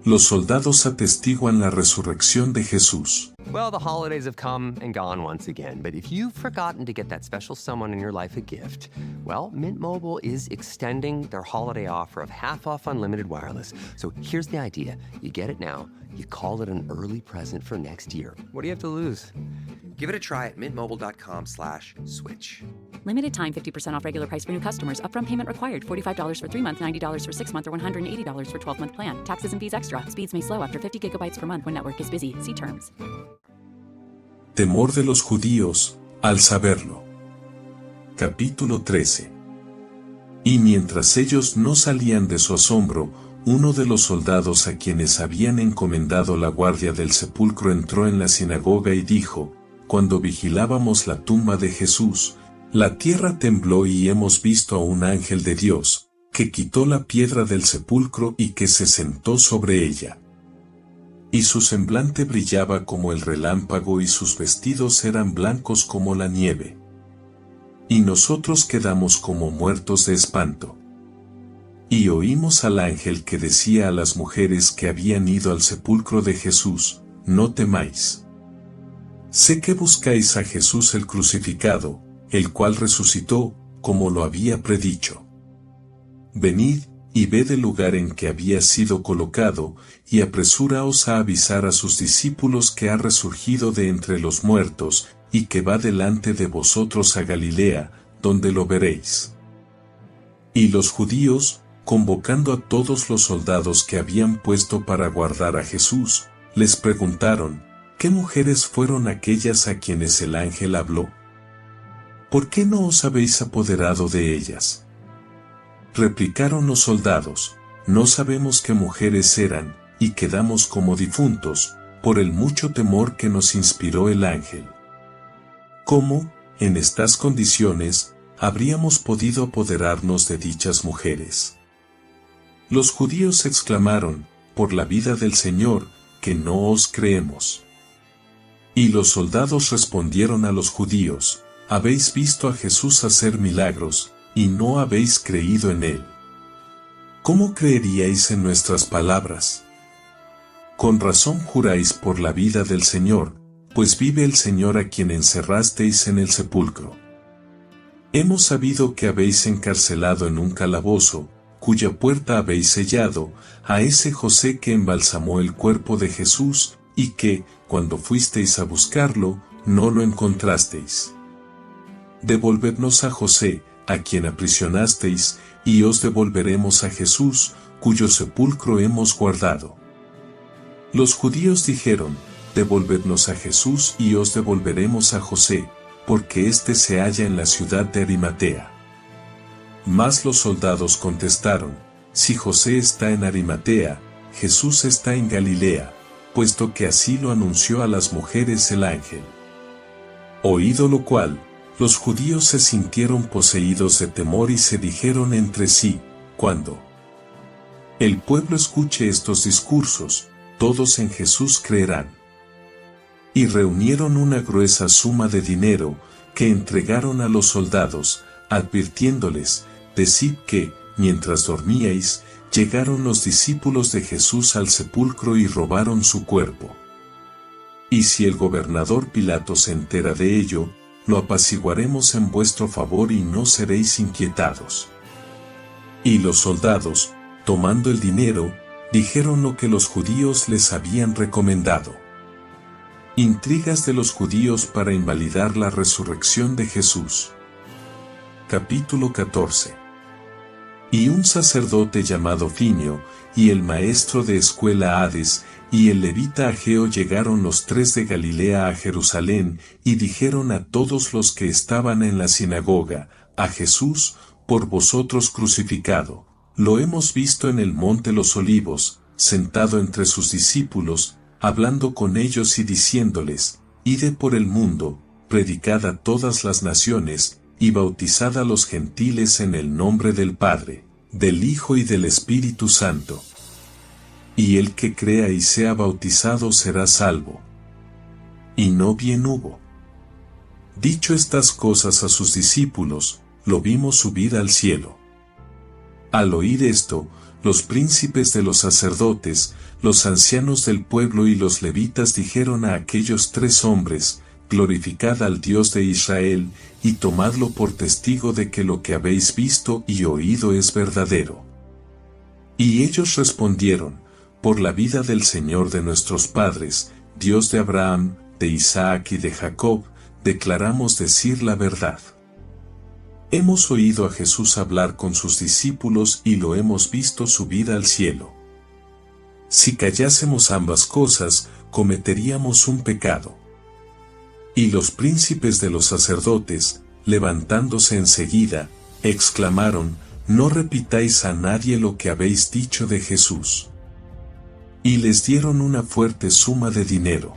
Los soldados atestiguan la resurrección de Jesús. Well, the holidays have come and gone once again, but if you've forgotten to get that special someone in your life a gift, well, Mint Mobile is extending their holiday offer of half off unlimited wireless. So here's the idea. You get it now, you call it an early present for next year. What do you have to lose? Give it a try at mintmobile.com/switch. Limited time 50% off regular price for new customers. Upfront payment required. $45 for 3 months, $90 for 6 months, or $180 for 12-month plan. Taxes and fees extra. Speeds may slow after 50 gigabytes per month when network is busy. See terms. Temor de los judíos, al saberlo. Capítulo 13. Y mientras ellos no salían de su asombro, uno de los soldados a quienes habían encomendado la guardia del sepulcro entró en la sinagoga y dijo: cuando vigilábamos la tumba de Jesús, la tierra tembló y hemos visto a un ángel de Dios, que quitó la piedra del sepulcro y que se sentó sobre ella. Y su semblante brillaba como el relámpago y sus vestidos eran blancos como la nieve. Y nosotros quedamos como muertos de espanto. Y oímos al ángel que decía a las mujeres que habían ido al sepulcro de Jesús: no temáis. Sé que buscáis a Jesús el crucificado, el cual resucitó, como lo había predicho. Venid y ved el lugar en que había sido colocado, y apresuraos a avisar a sus discípulos que ha resurgido de entre los muertos, y que va delante de vosotros a Galilea, donde lo veréis. Y los judíos, convocando a todos los soldados que habían puesto para guardar a Jesús, les preguntaron: ¿qué mujeres fueron aquellas a quienes el ángel habló? ¿Por qué no os habéis apoderado de ellas? Replicaron los soldados: no sabemos qué mujeres eran, y quedamos como difuntos, por el mucho temor que nos inspiró el ángel. ¿Cómo, en estas condiciones, habríamos podido apoderarnos de dichas mujeres? Los judíos exclamaron: por la vida del Señor, que no os creemos. Y los soldados respondieron a los judíos: habéis visto a Jesús hacer milagros, y no habéis creído en él. ¿Cómo creeríais en nuestras palabras? Con razón juráis por la vida del Señor, pues vive el Señor a quien encerrasteis en el sepulcro. Hemos sabido que habéis encarcelado en un calabozo, cuya puerta habéis sellado, a ese José que embalsamó el cuerpo de Jesús, y que, cuando fuisteis a buscarlo, no lo encontrasteis. Devolvednos a José, a quien aprisionasteis, y os devolveremos a Jesús, cuyo sepulcro hemos guardado. Los judíos dijeron: devolvednos a Jesús y os devolveremos a José, porque éste se halla en la ciudad de Arimatea. Mas los soldados contestaron: si José está en Arimatea, Jesús está en Galilea, puesto que así lo anunció a las mujeres el ángel. Oído lo cual, los judíos se sintieron poseídos de temor y se dijeron entre sí: cuando el pueblo escuche estos discursos, todos en Jesús creerán. Y reunieron una gruesa suma de dinero, que entregaron a los soldados, advirtiéndoles: decid que, mientras dormíais, llegaron los discípulos de Jesús al sepulcro y robaron su cuerpo. Y si el gobernador Pilato se entera de ello, lo apaciguaremos en vuestro favor y no seréis inquietados. Y los soldados, tomando el dinero, dijeron lo que los judíos les habían recomendado. Intrigas de los judíos para invalidar la resurrección de Jesús. Capítulo 14. Y un sacerdote llamado Finio, y el maestro de escuela Hades, y el levita Ageo llegaron los tres de Galilea a Jerusalén, y dijeron a todos los que estaban en la sinagoga: a Jesús, por vosotros crucificado, lo hemos visto en el monte Los Olivos, sentado entre sus discípulos, hablando con ellos y diciéndoles: id por el mundo, predicad a todas las naciones, y bautizad a los gentiles en el nombre del Padre, del Hijo y del Espíritu Santo. Y el que crea y sea bautizado será salvo. Y no bien hubo dicho estas cosas a sus discípulos, lo vimos subir al cielo. Al oír esto, los príncipes de los sacerdotes, los ancianos del pueblo y los levitas dijeron a aquellos tres hombres: glorificad al Dios de Israel, y tomadlo por testigo de que lo que habéis visto y oído es verdadero. Y ellos respondieron: por la vida del Señor de nuestros padres, Dios de Abraham, de Isaac y de Jacob, declaramos decir la verdad. Hemos oído a Jesús hablar con sus discípulos y lo hemos visto subir al cielo. Si callásemos ambas cosas, cometeríamos un pecado. Y los príncipes de los sacerdotes, levantándose enseguida, exclamaron: no repitáis a nadie lo que habéis dicho de Jesús. Y les dieron una fuerte suma de dinero.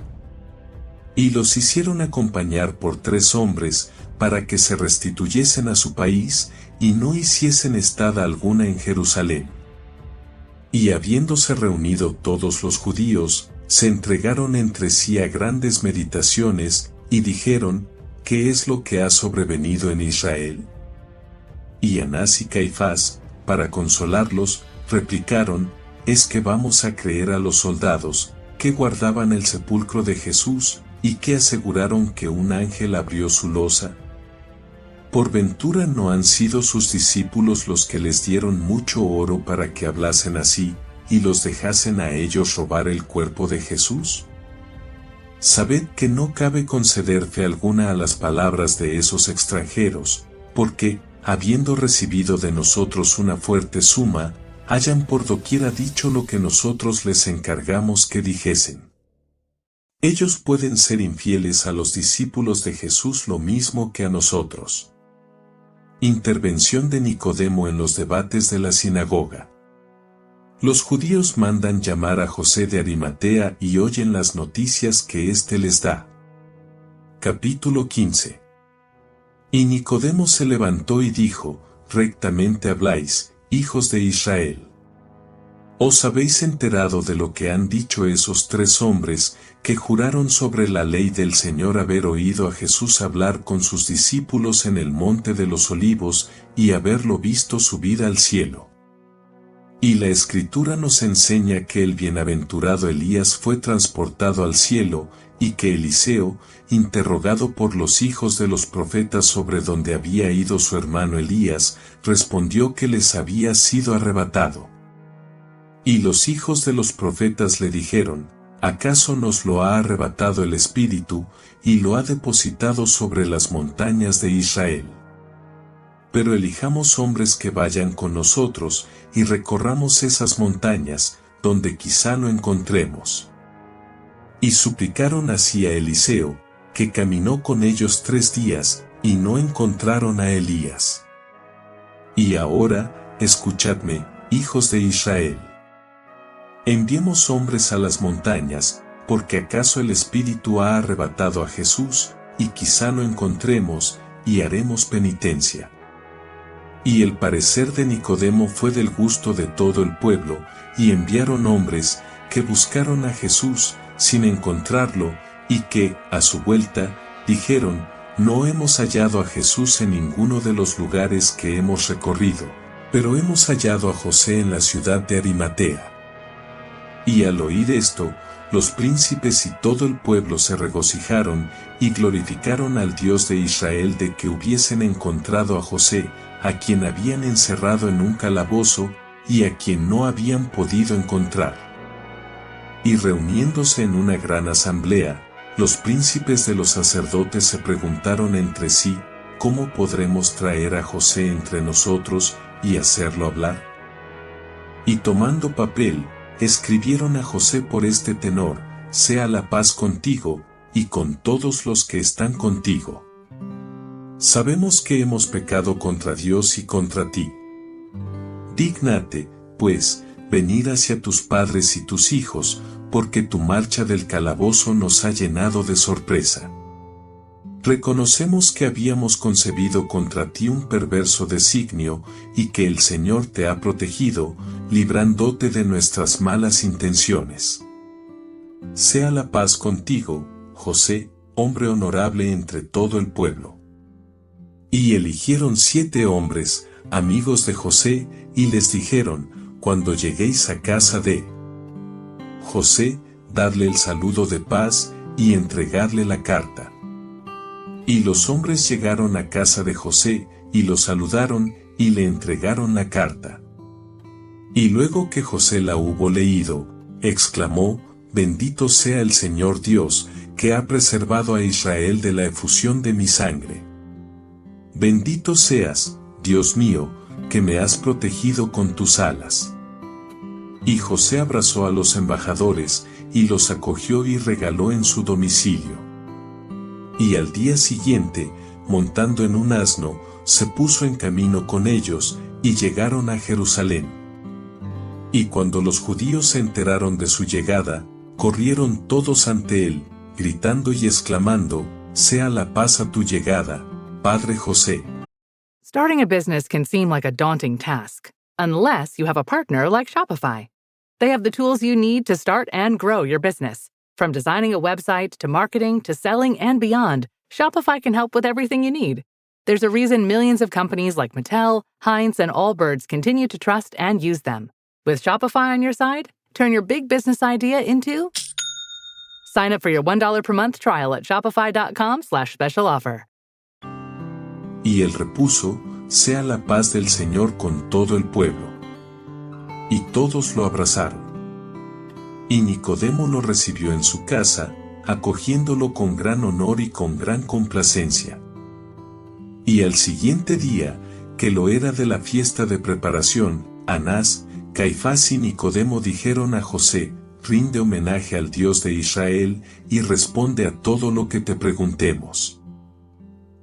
Y los hicieron acompañar por 3 hombres, para que se restituyesen a su país, y no hiciesen estada alguna en Jerusalén. Y habiéndose reunido todos los judíos, se entregaron entre sí a grandes meditaciones, y dijeron, ¿qué es lo que ha sobrevenido en Israel? Y Anás y Caifás, para consolarlos, replicaron, es que vamos a creer a los soldados, que guardaban el sepulcro de Jesús, y que aseguraron que un ángel abrió su losa. ¿Por ventura no han sido sus discípulos los que les dieron mucho oro para que hablasen así, y los dejasen a ellos robar el cuerpo de Jesús? Sabed que no cabe conceder fe alguna a las palabras de esos extranjeros, porque, habiendo recibido de nosotros una fuerte suma, hayan por doquiera dicho lo que nosotros les encargamos que dijesen. Ellos pueden ser infieles a los discípulos de Jesús lo mismo que a nosotros. Intervención de Nicodemo en los debates de la sinagoga. Los judíos mandan llamar a José de Arimatea y oyen las noticias que éste les da. Capítulo 15. Y Nicodemo se levantó y dijo, rectamente habláis, hijos de Israel. ¿Os habéis enterado de lo que han dicho esos 3 hombres, que juraron sobre la ley del Señor haber oído a Jesús hablar con sus discípulos en el monte de los Olivos, y haberlo visto subir al cielo? Y la Escritura nos enseña que el bienaventurado Elías fue transportado al cielo, y que Eliseo, interrogado por los hijos de los profetas sobre dónde había ido su hermano Elías, respondió que les había sido arrebatado. Y los hijos de los profetas le dijeron, ¿acaso nos lo ha arrebatado el Espíritu, y lo ha depositado sobre las montañas de Israel? Pero elijamos hombres que vayan con nosotros, y recorramos esas montañas, donde quizá lo encontremos. Y suplicaron así a Eliseo, que caminó con ellos 3 días, y no encontraron a Elías. Y ahora, escuchadme, hijos de Israel. Enviemos hombres a las montañas, porque acaso el Espíritu ha arrebatado a Jesús, y quizá lo encontremos, y haremos penitencia. Y el parecer de Nicodemo fue del gusto de todo el pueblo, y enviaron hombres, que buscaron a Jesús, sin encontrarlo, y que, a su vuelta, dijeron, no hemos hallado a Jesús en ninguno de los lugares que hemos recorrido, pero hemos hallado a José en la ciudad de Arimatea. Y al oír esto, los príncipes y todo el pueblo se regocijaron, y glorificaron al Dios de Israel de que hubiesen encontrado a José, a quien habían encerrado en un calabozo, y a quien no habían podido encontrar. Y reuniéndose en una gran asamblea, los príncipes de los sacerdotes se preguntaron entre sí, ¿cómo podremos traer a José entre nosotros, y hacerlo hablar? Y tomando papel, escribieron a José por este tenor, sea la paz contigo, y con todos los que están contigo. Sabemos que hemos pecado contra Dios y contra ti. Dígnate, pues, venir hacia tus padres y tus hijos, porque tu marcha del calabozo nos ha llenado de sorpresa. Reconocemos que habíamos concebido contra ti un perverso designio, y que el Señor te ha protegido, librándote de nuestras malas intenciones. Sea la paz contigo, José, hombre honorable entre todo el pueblo. Y eligieron 7 hombres, amigos de José, y les dijeron, cuando lleguéis a casa de José, dadle el saludo de paz, y entregadle la carta. Y los hombres llegaron a casa de José, y lo saludaron, y le entregaron la carta. Y luego que José la hubo leído, exclamó, bendito sea el Señor Dios, que ha preservado a Israel de la efusión de mi sangre. Bendito seas, Dios mío, que me has protegido con tus alas. Y José abrazó a los embajadores, y los acogió y regaló en su domicilio. Y al día siguiente, montando en un asno, se puso en camino con ellos, y llegaron a Jerusalén. Y cuando los judíos se enteraron de su llegada, corrieron todos ante él, gritando y exclamando, «Sea la paz a tu llegada, Padre José». Starting a business can seem like a daunting task, unless you have a partner like Shopify. They have the tools you need to start and grow your business. From designing a website to marketing to selling and beyond, Shopify can help with everything you need. There's a reason millions of companies like Mattel, Heinz, and Allbirds continue to trust and use them. With Shopify on your side, turn your big business idea into... Sign up for your $1 per month trial at shopify.com/special offer. Y él repuso, «Sea la paz del Señor con todo el pueblo». Y todos lo abrazaron. Y Nicodemo lo recibió en su casa, acogiéndolo con gran honor y con gran complacencia. Y al siguiente día, que lo era de la fiesta de preparación, Anás, Caifás y Nicodemo dijeron a José, «Rinde homenaje al Dios de Israel y responde a todo lo que te preguntemos».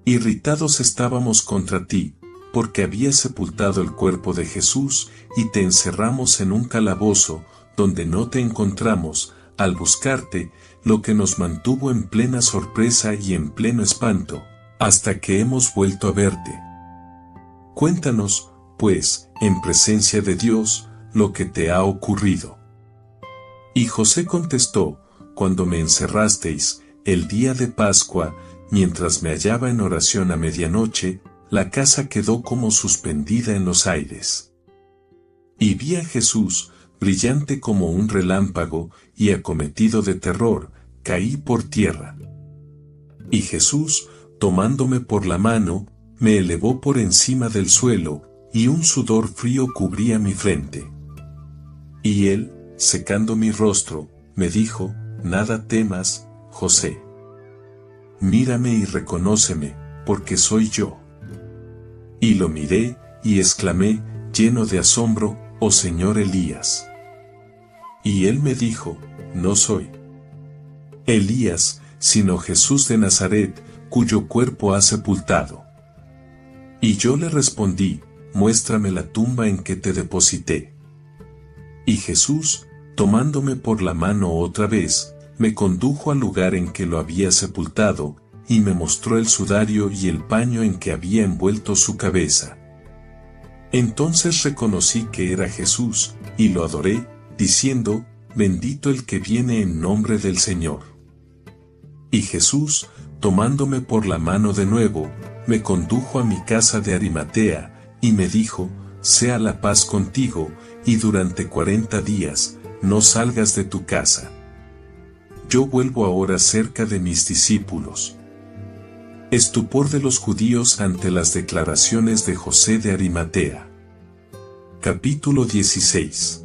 Irritados estábamos contra ti, porque habías sepultado el cuerpo de Jesús y te encerramos en un calabozo, donde no te encontramos, al buscarte, lo que nos mantuvo en plena sorpresa y en pleno espanto, hasta que hemos vuelto a verte. Cuéntanos, pues, en presencia de Dios, lo que te ha ocurrido. Y José contestó, cuando me encerrasteis, el día de Pascua, mientras me hallaba en oración a medianoche, la casa quedó como suspendida en los aires. Y vi a Jesús, brillante como un relámpago, y acometido de terror, caí por tierra. Y Jesús, tomándome por la mano, me elevó por encima del suelo, y un sudor frío cubría mi frente. Y él, secando mi rostro, me dijo, «Nada temas, José. Mírame y reconóceme, porque soy yo». Y lo miré, y exclamé, lleno de asombro, «Oh Señor Elías». Y él me dijo, «No soy Elías, sino Jesús de Nazaret, cuyo cuerpo has sepultado». Y yo le respondí, «Muéstrame la tumba en que te deposité». Y Jesús, tomándome por la mano otra vez, me condujo al lugar en que lo había sepultado, y me mostró el sudario y el paño en que había envuelto su cabeza. Entonces reconocí que era Jesús, y lo adoré, diciendo, «Bendito el que viene en nombre del Señor». Y Jesús, tomándome por la mano de nuevo, me condujo a mi casa de Arimatea, y me dijo, «Sea la paz contigo, y durante 40 días, no salgas de tu casa». Yo vuelvo ahora cerca de mis discípulos. Estupor de los judíos ante las declaraciones de José de Arimatea. Capítulo 16.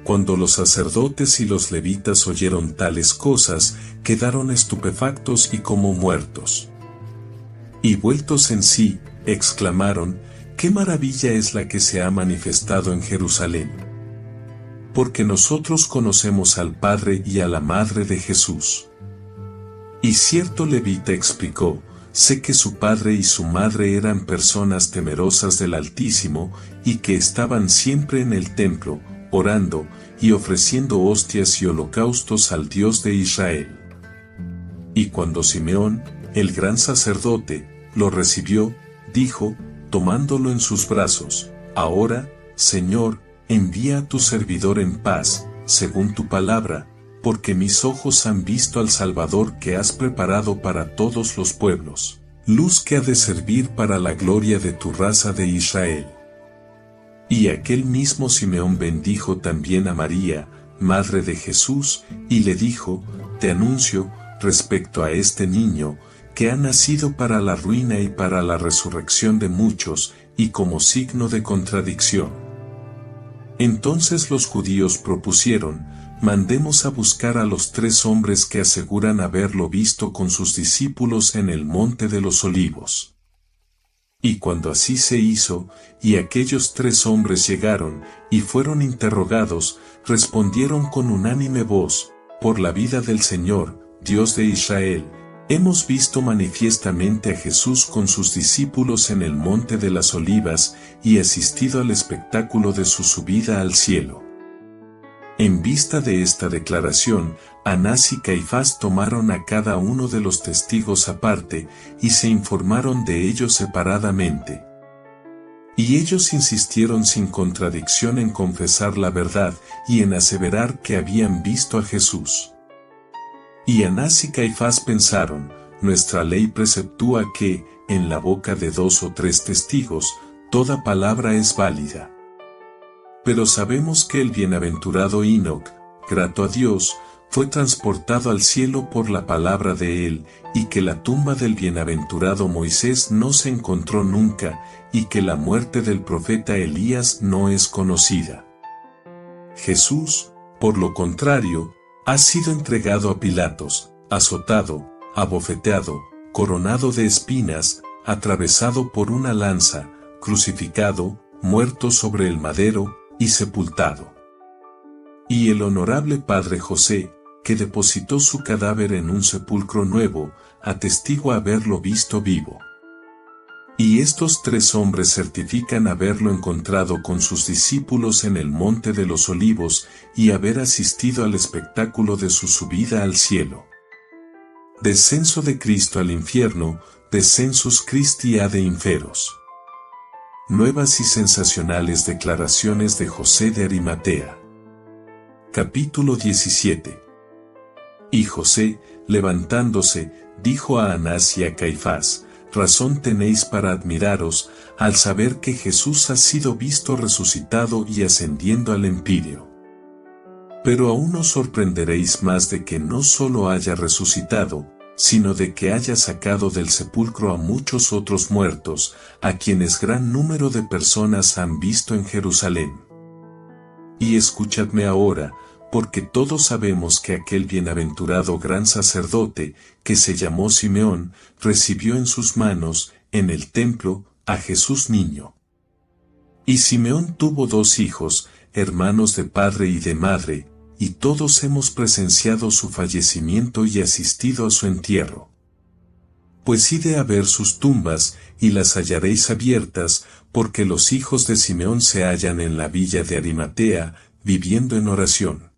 Cuando los sacerdotes y los levitas oyeron tales cosas, quedaron estupefactos y como muertos. Y vueltos en sí, exclamaron, «¡Qué maravilla es la que se ha manifestado en Jerusalén!» Porque nosotros conocemos al Padre y a la Madre de Jesús. Y cierto levita explicó, «Sé que su padre y su madre eran personas temerosas del Altísimo y que estaban siempre en el templo, orando y ofreciendo hostias y holocaustos al Dios de Israel». Y cuando Simeón, el gran sacerdote, lo recibió, dijo, tomándolo en sus brazos, «Ahora, Señor, envía a tu servidor en paz, según tu palabra, porque mis ojos han visto al Salvador que has preparado para todos los pueblos, luz que ha de servir para la gloria de tu raza de Israel». Y aquel mismo Simeón bendijo también a María, madre de Jesús, y le dijo, «Te anuncio, respecto a este niño, que ha nacido para la ruina y para la resurrección de muchos, y como signo de contradicción». Entonces los judíos propusieron, «Mandemos a buscar a los 3 hombres que aseguran haberlo visto con sus discípulos en el monte de los Olivos». Y cuando así se hizo, y aquellos 3 hombres llegaron, y fueron interrogados, respondieron con unánime voz, «Por la vida del Señor, Dios de Israel, Hemos visto manifiestamente a Jesús con sus discípulos en el Monte de las Olivas y asistido al espectáculo de su subida al cielo. En vista de esta declaración, Anás y Caifás tomaron a cada uno de los testigos aparte y se informaron de ellos separadamente. Y ellos insistieron sin contradicción en confesar la verdad y en aseverar que habían visto a Jesús. Y Anás y Caifás pensaron, nuestra ley preceptúa que, en la boca de 2 o 3 testigos, toda palabra es válida. Pero sabemos que el bienaventurado Enoc, grato a Dios, fue transportado al cielo por la palabra de él, y que la tumba del bienaventurado Moisés no se encontró nunca, y que la muerte del profeta Elías no es conocida. Jesús, por lo contrario, ha sido entregado a Pilatos, azotado, abofeteado, coronado de espinas, atravesado por una lanza, crucificado, muerto sobre el madero, y sepultado. Y el honorable padre José, que depositó su cadáver en un sepulcro nuevo, atestigua haberlo visto vivo. Y estos 3 hombres certifican haberlo encontrado con sus discípulos en el Monte de los Olivos y haber asistido al espectáculo de su subida al cielo. Descenso de Cristo al infierno, descensus Christi ad inferos. Nuevas y sensacionales declaraciones de José de Arimatea. Capítulo 17. Y José, levantándose, dijo a Anás y a Caifás, razón tenéis para admiraros, al saber que Jesús ha sido visto resucitado y ascendiendo al empíreo. Pero aún os sorprenderéis más de que no solo haya resucitado, sino de que haya sacado del sepulcro a muchos otros muertos, a quienes gran número de personas han visto en Jerusalén. Y escuchadme ahora, porque todos sabemos que aquel bienaventurado gran sacerdote, que se llamó Simeón, recibió en sus manos, en el templo, a Jesús niño. Y Simeón tuvo 2 hijos, hermanos de padre y de madre, y todos hemos presenciado su fallecimiento y asistido a su entierro. Pues id a ver sus tumbas, y las hallaréis abiertas, porque los hijos de Simeón se hallan en la villa de Arimatea, viviendo en oración.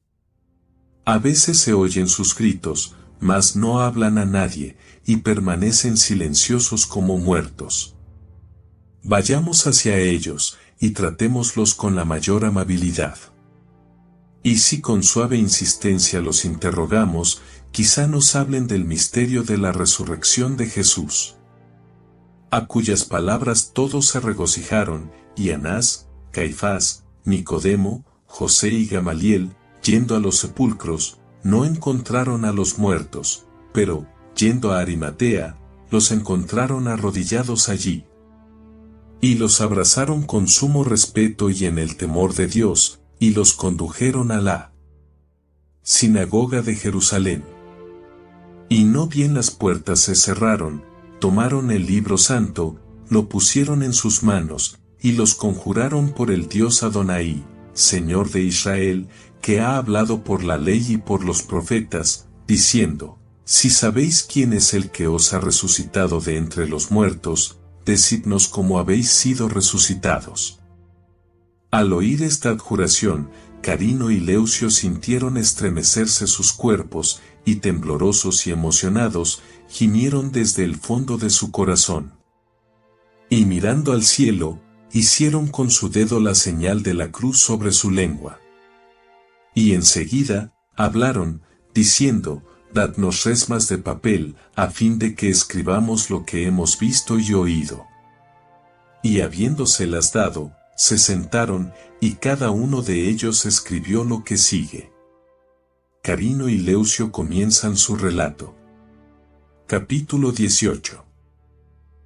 A veces se oyen sus gritos, mas no hablan a nadie, y permanecen silenciosos como muertos. Vayamos hacia ellos, y tratémoslos con la mayor amabilidad. Y si con suave insistencia los interrogamos, quizá nos hablen del misterio de la resurrección de Jesús. A cuyas palabras todos se regocijaron, y Anás, Caifás, Nicodemo, José y Gamaliel, yendo a los sepulcros, no encontraron a los muertos, pero, yendo a Arimatea, los encontraron arrodillados allí. Y los abrazaron con sumo respeto y en el temor de Dios, y los condujeron a la sinagoga de Jerusalén. Y no bien las puertas se cerraron, tomaron el libro santo, lo pusieron en sus manos, y los conjuraron por el Dios Adonai, Señor de Israel, que ha hablado por la ley y por los profetas, diciendo, si sabéis quién es el que os ha resucitado de entre los muertos, decidnos cómo habéis sido resucitados. Al oír esta adjuración, Carino y Leucio sintieron estremecerse sus cuerpos, y temblorosos y emocionados, gimieron desde el fondo de su corazón. Y mirando al cielo, hicieron con su dedo la señal de la cruz sobre su lengua. Y enseguida, hablaron, diciendo, dadnos resmas de papel, a fin de que escribamos lo que hemos visto y oído. Y habiéndoselas dado, se sentaron, y cada uno de ellos escribió lo que sigue. Carino y Leucio comienzan su relato. Capítulo 18.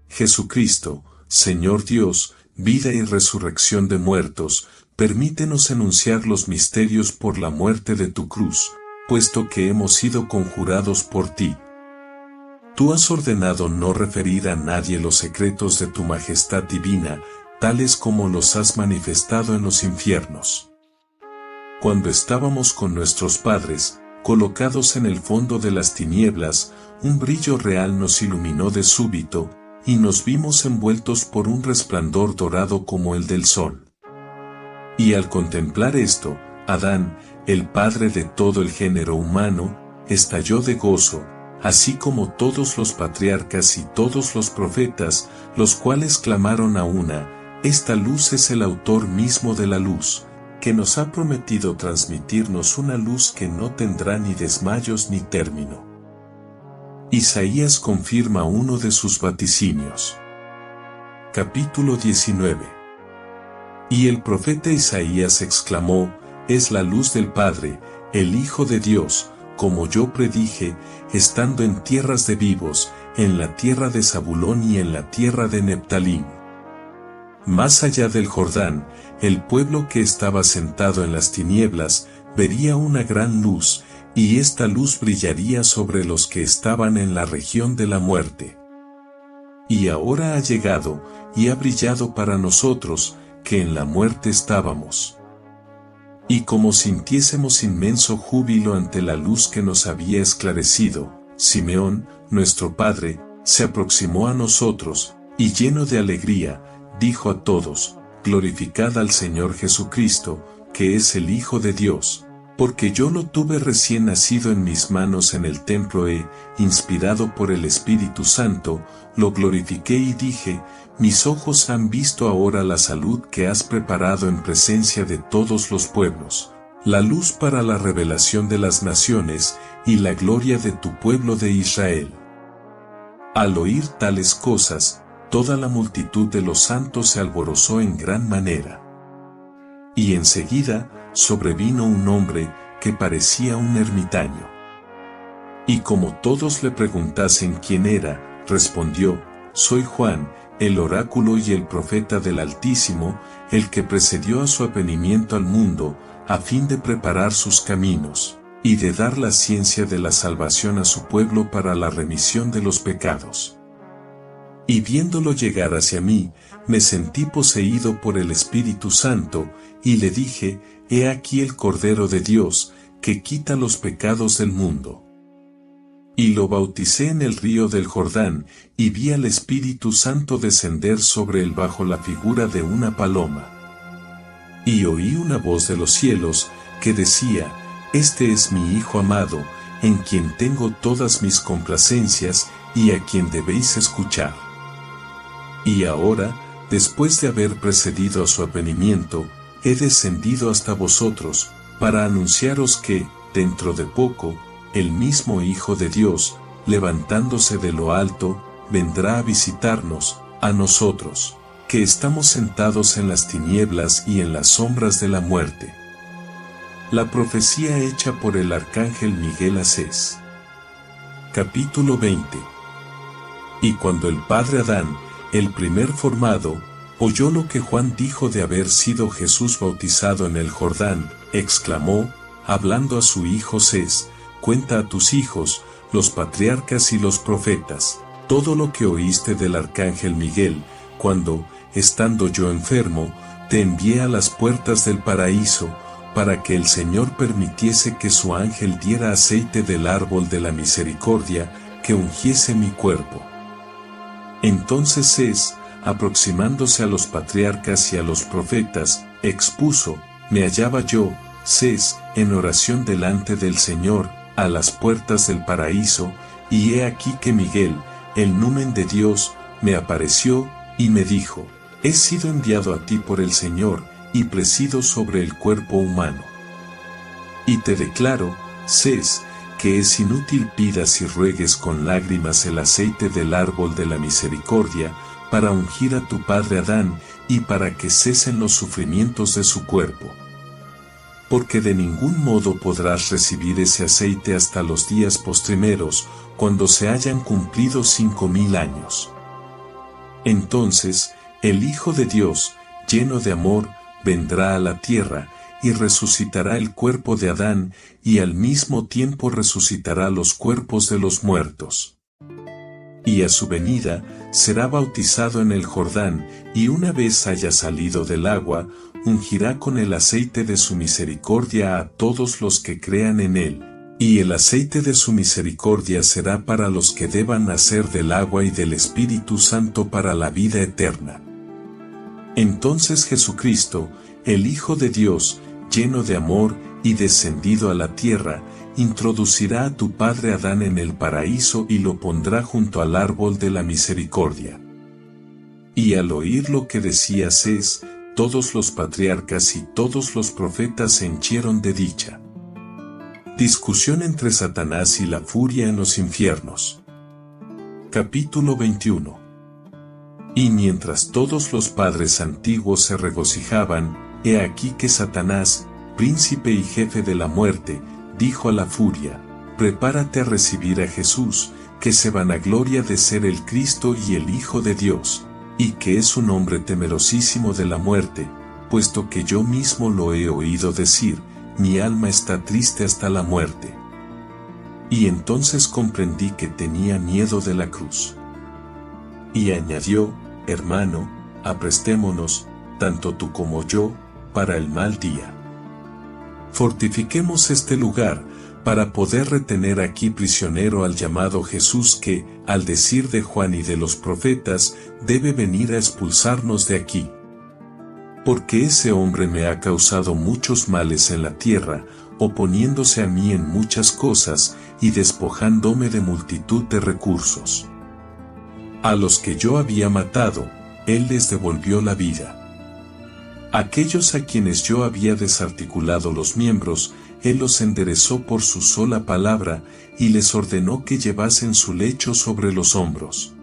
Jesucristo, Señor Dios, vida y resurrección de muertos, permítenos enunciar los misterios por la muerte de tu cruz, puesto que hemos sido conjurados por ti. Tú has ordenado no referir a nadie los secretos de tu majestad divina, tales como los has manifestado en los infiernos. Cuando estábamos con nuestros padres, colocados en el fondo de las tinieblas, un brillo real nos iluminó de súbito, y nos vimos envueltos por un resplandor dorado como el del sol. Y al contemplar esto, Adán, el padre de todo el género humano, estalló de gozo, así como todos los patriarcas y todos los profetas, los cuales clamaron a una: esta luz es el autor mismo de la luz, que nos ha prometido transmitirnos una luz que no tendrá ni desmayos ni término. Isaías confirma uno de sus vaticinios. Capítulo 19. Y el profeta Isaías exclamó: es la luz del Padre, el Hijo de Dios, como yo predije, estando en tierras de vivos, en la tierra de Zabulón y en la tierra de Neptalí. Más allá del Jordán, el pueblo que estaba sentado en las tinieblas vería una gran luz, y esta luz brillaría sobre los que estaban en la región de la muerte. Y ahora ha llegado, y ha brillado para nosotros, que en la muerte estábamos. Y como sintiésemos inmenso júbilo ante la luz que nos había esclarecido, Simeón, nuestro padre, se aproximó a nosotros, y lleno de alegría, dijo a todos: glorificad al Señor Jesucristo, que es el Hijo de Dios, porque yo lo tuve recién nacido en mis manos en el templo inspirado por el Espíritu Santo, lo glorifiqué y dije: mis ojos han visto ahora la salud que has preparado en presencia de todos los pueblos, la luz para la revelación de las naciones, y la gloria de tu pueblo de Israel. Al oír tales cosas, toda la multitud de los santos se alborozó en gran manera. Y enseguida sobrevino un hombre que parecía un ermitaño. Y como todos le preguntasen quién era, respondió: soy Juan, el oráculo y el profeta del Altísimo, el que precedió a su avenimiento al mundo, a fin de preparar sus caminos, y de dar la ciencia de la salvación a su pueblo para la remisión de los pecados. Y viéndolo llegar hacia mí, me sentí poseído por el Espíritu Santo, y le dije: he aquí el Cordero de Dios, que quita los pecados del mundo. Y lo bauticé en el río del Jordán, y vi al Espíritu Santo descender sobre él bajo la figura de una paloma. Y oí una voz de los cielos, que decía: este es mi Hijo amado, en quien tengo todas mis complacencias, y a quien debéis escuchar. Y ahora, después de haber precedido a su advenimiento, he descendido hasta vosotros, para anunciaros que, dentro de poco, el mismo Hijo de Dios, levantándose de lo alto, vendrá a visitarnos, a nosotros, que estamos sentados en las tinieblas y en las sombras de la muerte. La profecía hecha por el arcángel Miguel a Cés. Capítulo 20. Y cuando el padre Adán, el primer formado, oyó lo que Juan dijo de haber sido Jesús bautizado en el Jordán, exclamó, hablando a su hijo Cés: cuenta a tus hijos, los patriarcas y los profetas, todo lo que oíste del arcángel Miguel, cuando, estando yo enfermo, te envié a las puertas del paraíso, para que el Señor permitiese que su ángel diera aceite del árbol de la misericordia, que ungiese mi cuerpo. Entonces Cés, aproximándose a los patriarcas y a los profetas, expuso: me hallaba yo, Cés, en oración delante del Señor, a las puertas del paraíso, y he aquí que Miguel, el numen de Dios, me apareció, y me dijo: he sido enviado a ti por el Señor, y presido sobre el cuerpo humano. Y te declaro, Cés, que es inútil pidas y ruegues con lágrimas el aceite del árbol de la misericordia, para ungir a tu padre Adán, y para que cesen los sufrimientos de su cuerpo. Porque de ningún modo podrás recibir ese aceite hasta los días postrimeros, cuando se hayan cumplido 5000 años. Entonces, el Hijo de Dios, lleno de amor, vendrá a la tierra, y resucitará el cuerpo de Adán, y al mismo tiempo resucitará los cuerpos de los muertos. Y a su venida, será bautizado en el Jordán, y una vez haya salido del agua, ungirá con el aceite de su misericordia a todos los que crean en él, Y el aceite de su misericordia será para los que deban nacer del agua y del Espíritu Santo para la vida eterna. Entonces Jesucristo, el Hijo de Dios, lleno de amor y descendido a la tierra, introducirá a tu padre Adán en el paraíso y lo pondrá junto al árbol de la misericordia. Y al oír lo que decía Cés, todos los patriarcas y todos los profetas se henchieron de dicha. Discusión entre Satanás y la furia en los infiernos. Capítulo 21. Y mientras todos los padres antiguos se regocijaban, he aquí que Satanás, príncipe y jefe de la muerte, dijo a la furia: prepárate a recibir a Jesús, que se vanagloria de ser el Cristo y el Hijo de Dios, y que es un hombre temerosísimo de la muerte, puesto que yo mismo lo he oído decir: mi alma está triste hasta la muerte. Y entonces comprendí que tenía miedo de la cruz. Y añadió: hermano, aprestémonos, tanto tú como yo, para el mal día. Fortifiquemos este lugar, para poder retener aquí prisionero al llamado Jesús que, al decir de Juan y de los profetas, debe venir a expulsarnos de aquí. Porque ese hombre me ha causado muchos males en la tierra, oponiéndose a mí en muchas cosas, y despojándome de multitud de recursos. A los que yo había matado, él les devolvió la vida. Aquellos a quienes yo había desarticulado los miembros, él los enderezó por su sola palabra, y les ordenó que llevasen su lecho sobre los hombros.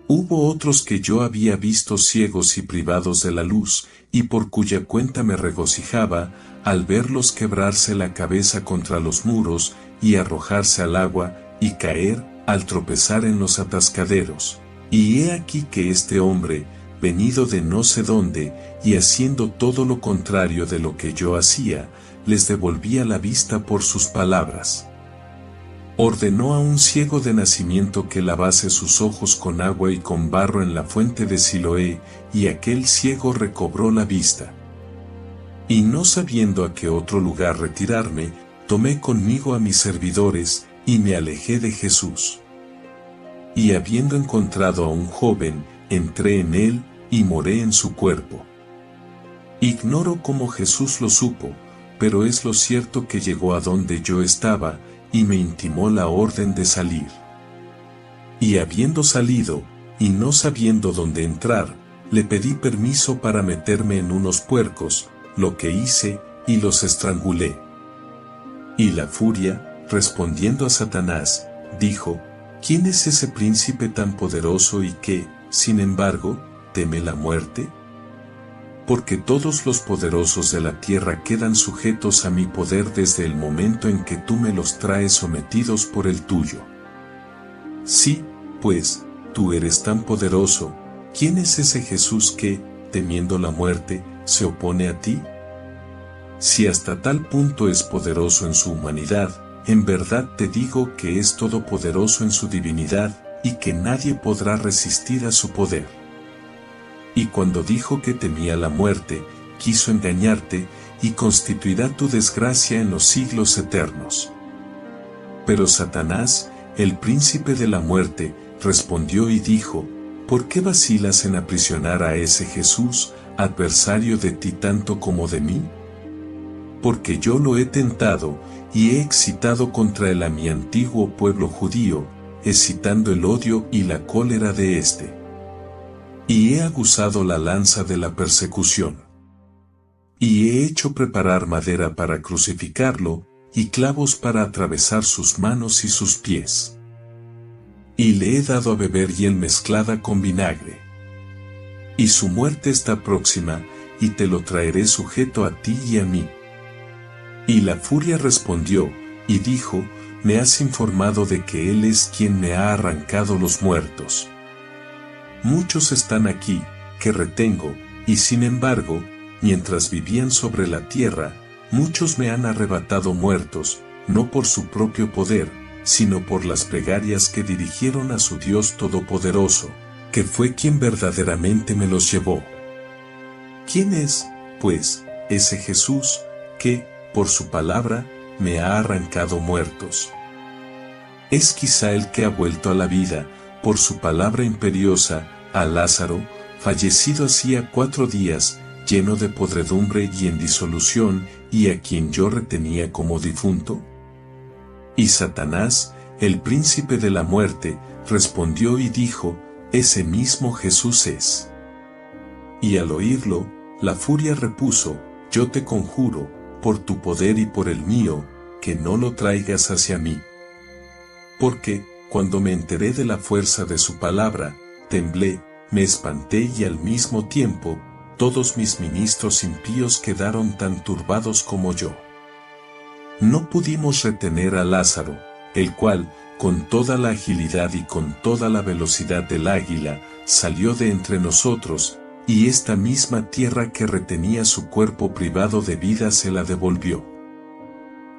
Hubo otros que yo había visto ciegos y privados de la luz, y por cuya cuenta me regocijaba, al verlos quebrarse la cabeza contra los muros, y arrojarse al agua, y caer, al tropezar en los atascaderos. Y he aquí que este hombre, venido de no sé dónde, y haciendo todo lo contrario de lo que yo hacía, les devolvía la vista por sus palabras. Ordenó a un ciego de nacimiento que lavase sus ojos con agua y con barro en la fuente de Siloé, y aquel ciego recobró la vista. Y no sabiendo a qué otro lugar retirarme, tomé conmigo a mis servidores, y me alejé de Jesús. Y habiendo encontrado a un joven, entré en él, y moré en su cuerpo. Ignoro cómo Jesús lo supo, pero es lo cierto que llegó a donde yo estaba, y me intimó la orden de salir. Y habiendo salido, y no sabiendo dónde entrar, le pedí permiso para meterme en unos puercos, lo que hice, y los estrangulé. Y la furia, respondiendo a Satanás, dijo: ¿quién es ese príncipe tan poderoso y que, sin embargo, teme la muerte? Porque todos los poderosos de la tierra quedan sujetos a mi poder desde el momento en que tú me los traes sometidos por el tuyo. Sí, pues, tú eres tan poderoso, ¿quién es ese Jesús que, temiendo la muerte, se opone a ti? Si hasta tal punto es poderoso en su humanidad, en verdad te digo que es todopoderoso en su divinidad, y que nadie podrá resistir a su poder. Y cuando dijo que temía la muerte, quiso engañarte, y constituirá tu desgracia en los siglos eternos. Pero Satanás, el príncipe de la muerte, respondió y dijo: ¿por qué vacilas en aprisionar a ese Jesús, adversario de ti tanto como de mí? Porque yo lo he tentado, y he excitado contra él a mi antiguo pueblo judío, excitando el odio y la cólera de éste. Y he aguzado la lanza de la persecución. Y he hecho preparar madera para crucificarlo, y clavos para atravesar sus manos y sus pies. Y le he dado a beber hiel mezclada con vinagre. Y su muerte está próxima, y te lo traeré sujeto a ti y a mí. Y la furia respondió, y dijo: me has informado de que él es quien me ha arrancado los muertos. Muchos están aquí, que retengo, y sin embargo, mientras vivían sobre la tierra, muchos me han arrebatado muertos, no por su propio poder, sino por las plegarias que dirigieron a su Dios Todopoderoso, que fue quien verdaderamente me los llevó. ¿Quién es, pues, ese Jesús, que, por su palabra, me ha arrancado muertos. Es quizá el que ha vuelto a la vida, por su palabra imperiosa, a Lázaro, fallecido hacía 4 días, lleno de podredumbre y en disolución, y a quien yo retenía como difunto. Y Satanás, el príncipe de la muerte, respondió y dijo, ese mismo Jesús es. Y al oírlo, la furia repuso, yo te conjuro, por tu poder y por el mío, que no lo traigas hacia mí. Porque, cuando me enteré de la fuerza de su palabra, temblé, me espanté y al mismo tiempo, todos mis ministros impíos quedaron tan turbados como yo. No pudimos retener a Lázaro, el cual, con toda la agilidad y con toda la velocidad del águila, salió de entre nosotros, y esta misma tierra que retenía su cuerpo privado de vida se la devolvió.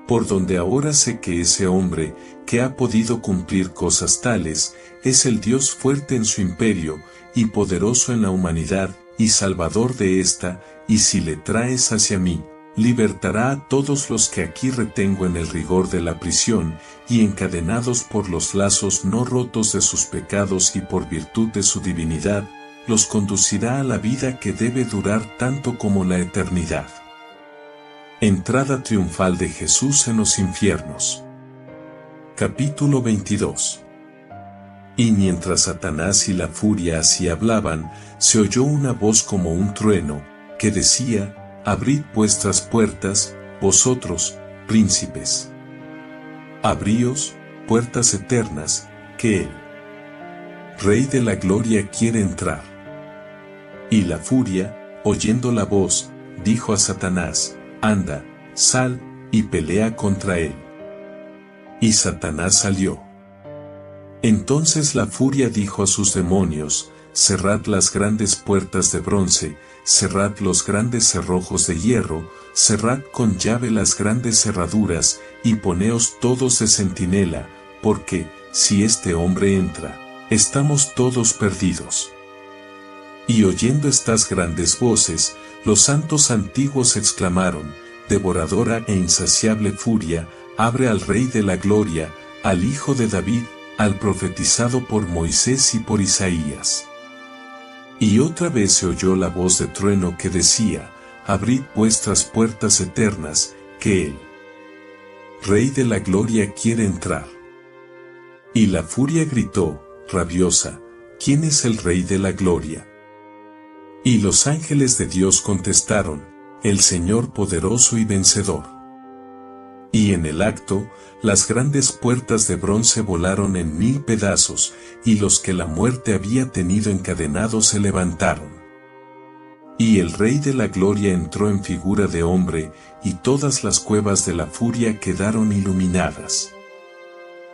Por donde ahora sé que ese hombre, que ha podido cumplir cosas tales, es el Dios fuerte en su imperio, y poderoso en la humanidad, y salvador de ésta, y si le traes hacia mí, libertará a todos los que aquí retengo en el rigor de la prisión, y encadenados por los lazos no rotos de sus pecados y por virtud de su divinidad, los conducirá a la vida que debe durar tanto como la eternidad. Entrada triunfal de Jesús en los infiernos. Capítulo 22. Y mientras Satanás y la furia así hablaban, se oyó una voz como un trueno, que decía, abrid vuestras puertas, vosotros, príncipes. Abríos, puertas eternas, que el Rey de la Gloria quiere entrar. Y la furia, oyendo la voz, dijo a Satanás, anda, sal, y pelea contra él. Y Satanás salió. Entonces la furia dijo a sus demonios, cerrad las grandes puertas de bronce, cerrad los grandes cerrojos de hierro, cerrad con llave las grandes cerraduras, y poneos todos de centinela, porque, si este hombre entra, estamos todos perdidos. Y oyendo estas grandes voces, los santos antiguos exclamaron, devoradora e insaciable furia, abre al Rey de la Gloria, al Hijo de David, al profetizado por Moisés y por Isaías. Y otra vez se oyó la voz de trueno que decía, abrid vuestras puertas eternas, que el Rey de la Gloria quiere entrar. Y la furia gritó, rabiosa, ¿quién es el Rey de la Gloria? Y los ángeles de Dios contestaron, el Señor poderoso y vencedor. Y en el acto, las grandes puertas de bronce volaron en 1000 pedazos, y los que la muerte había tenido encadenados se levantaron. Y el Rey de la Gloria entró en figura de hombre, y todas las cuevas de la furia quedaron iluminadas.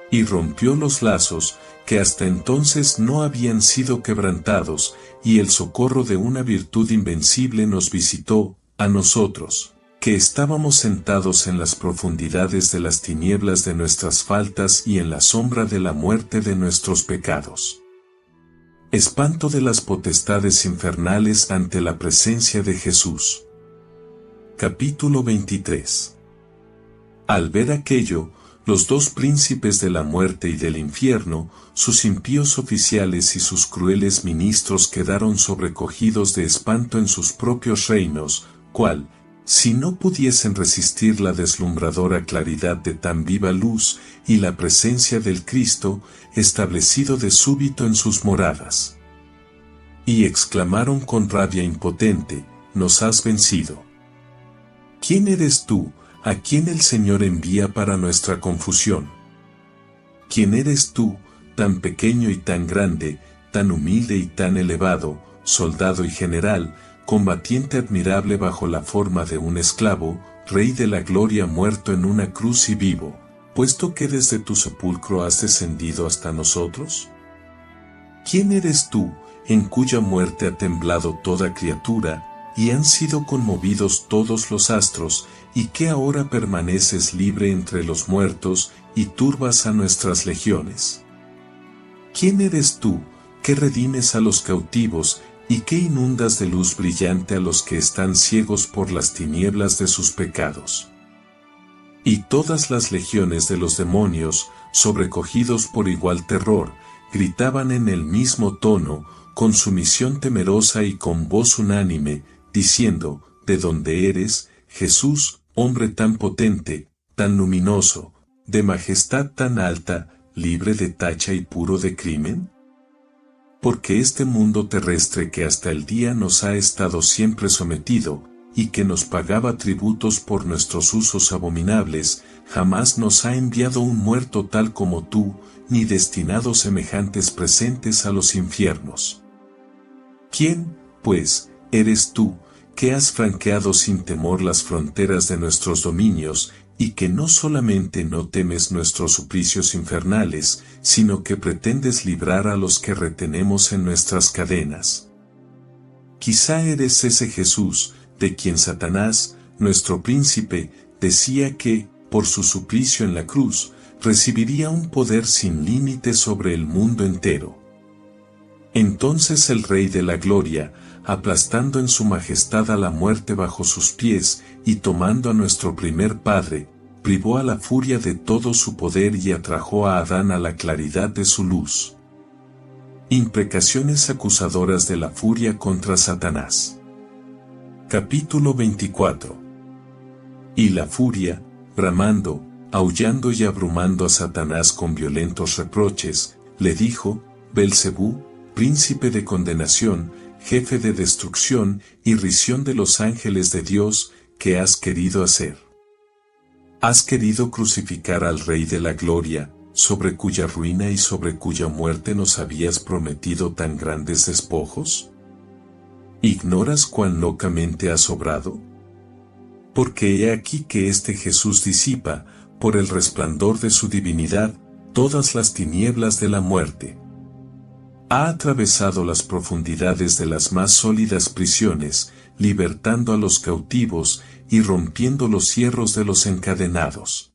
Y rompió los lazos, que hasta entonces no habían sido quebrantados, y el socorro de una virtud invencible nos visitó, a nosotros, que estábamos sentados en las profundidades de las tinieblas de nuestras faltas y en la sombra de la muerte de nuestros pecados. Espanto de las potestades infernales ante la presencia de Jesús. Capítulo 23. Al ver aquello, los 2 príncipes de la muerte y del infierno, sus impíos oficiales y sus crueles ministros quedaron sobrecogidos de espanto en sus propios reinos, cual, si no pudiesen resistir la deslumbradora claridad de tan viva luz y la presencia del Cristo, establecido de súbito en sus moradas. Y exclamaron con rabia impotente, nos has vencido. ¿Quién eres tú, a quien el Señor envía para nuestra confusión? ¿Quién eres tú, tan pequeño y tan grande, tan humilde y tan elevado, soldado y general, combatiente admirable bajo la forma de un esclavo, Rey de la Gloria muerto en una cruz y vivo, puesto que desde tu sepulcro has descendido hasta nosotros? ¿Quién eres tú, en cuya muerte ha temblado toda criatura, y han sido conmovidos todos los astros, y que ahora permaneces libre entre los muertos, y turbas a nuestras legiones? ¿Quién eres tú, que redimes a los cautivos, y que inundas de luz brillante a los que están ciegos por las tinieblas de sus pecados? Y todas las legiones de los demonios, sobrecogidos por igual terror, gritaban en el mismo tono, con sumisión temerosa y con voz unánime, diciendo, ¿de dónde eres, Jesús, hombre tan potente, tan luminoso, de majestad tan alta, libre de tacha y puro de crimen? Porque este mundo terrestre que hasta el día nos ha estado siempre sometido, y que nos pagaba tributos por nuestros usos abominables, jamás nos ha enviado un muerto tal como tú, ni destinado semejantes presentes a los infiernos. ¿Quién, pues, eres tú, que has franqueado sin temor las fronteras de nuestros dominios, y que no solamente no temes nuestros suplicios infernales, sino que pretendes librar a los que retenemos en nuestras cadenas? Quizá eres ese Jesús, de quien Satanás, nuestro príncipe, decía que, por su suplicio en la cruz, recibiría un poder sin límite sobre el mundo entero. Entonces el Rey de la Gloria, aplastando en su majestad a la muerte bajo sus pies, y tomando a nuestro primer Padre, privó a la furia de todo su poder y atrajo a Adán a la claridad de su luz. Imprecaciones acusadoras de la furia contra Satanás. Capítulo 24. Y la furia, bramando, aullando y abrumando a Satanás con violentos reproches, le dijo, Belcebú, príncipe de condenación, jefe de destrucción, irrisión de los ángeles de Dios, ¿qué has querido hacer? ¿Has querido crucificar al Rey de la Gloria, sobre cuya ruina y sobre cuya muerte nos habías prometido tan grandes despojos? ¿Ignoras cuán locamente has obrado? Porque he aquí que este Jesús disipa, por el resplandor de su divinidad, todas las tinieblas de la muerte. Ha atravesado las profundidades de las más sólidas prisiones, libertando a los cautivos y rompiendo los cierros de los encadenados.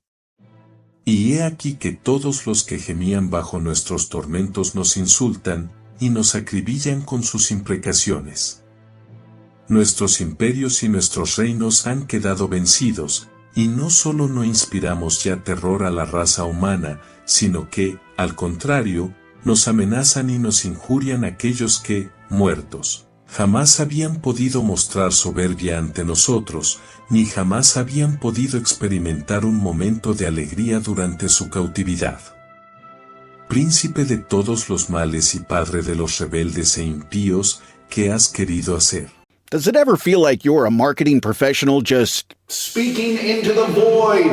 Y he aquí que todos los que gemían bajo nuestros tormentos nos insultan, y nos acribillan con sus imprecaciones. Nuestros imperios y nuestros reinos han quedado vencidos, y no solo no inspiramos ya terror a la raza humana, sino que, al contrario, nos amenazan y nos injurian aquellos que, muertos, jamás habían podido mostrar soberbia ante nosotros, ni jamás habían podido experimentar un momento de alegría durante su cautividad. Príncipe de todos los males y padre de los rebeldes e impíos, ¿qué has querido hacer? Does it ever feel like you're a marketing professional just speaking into the void?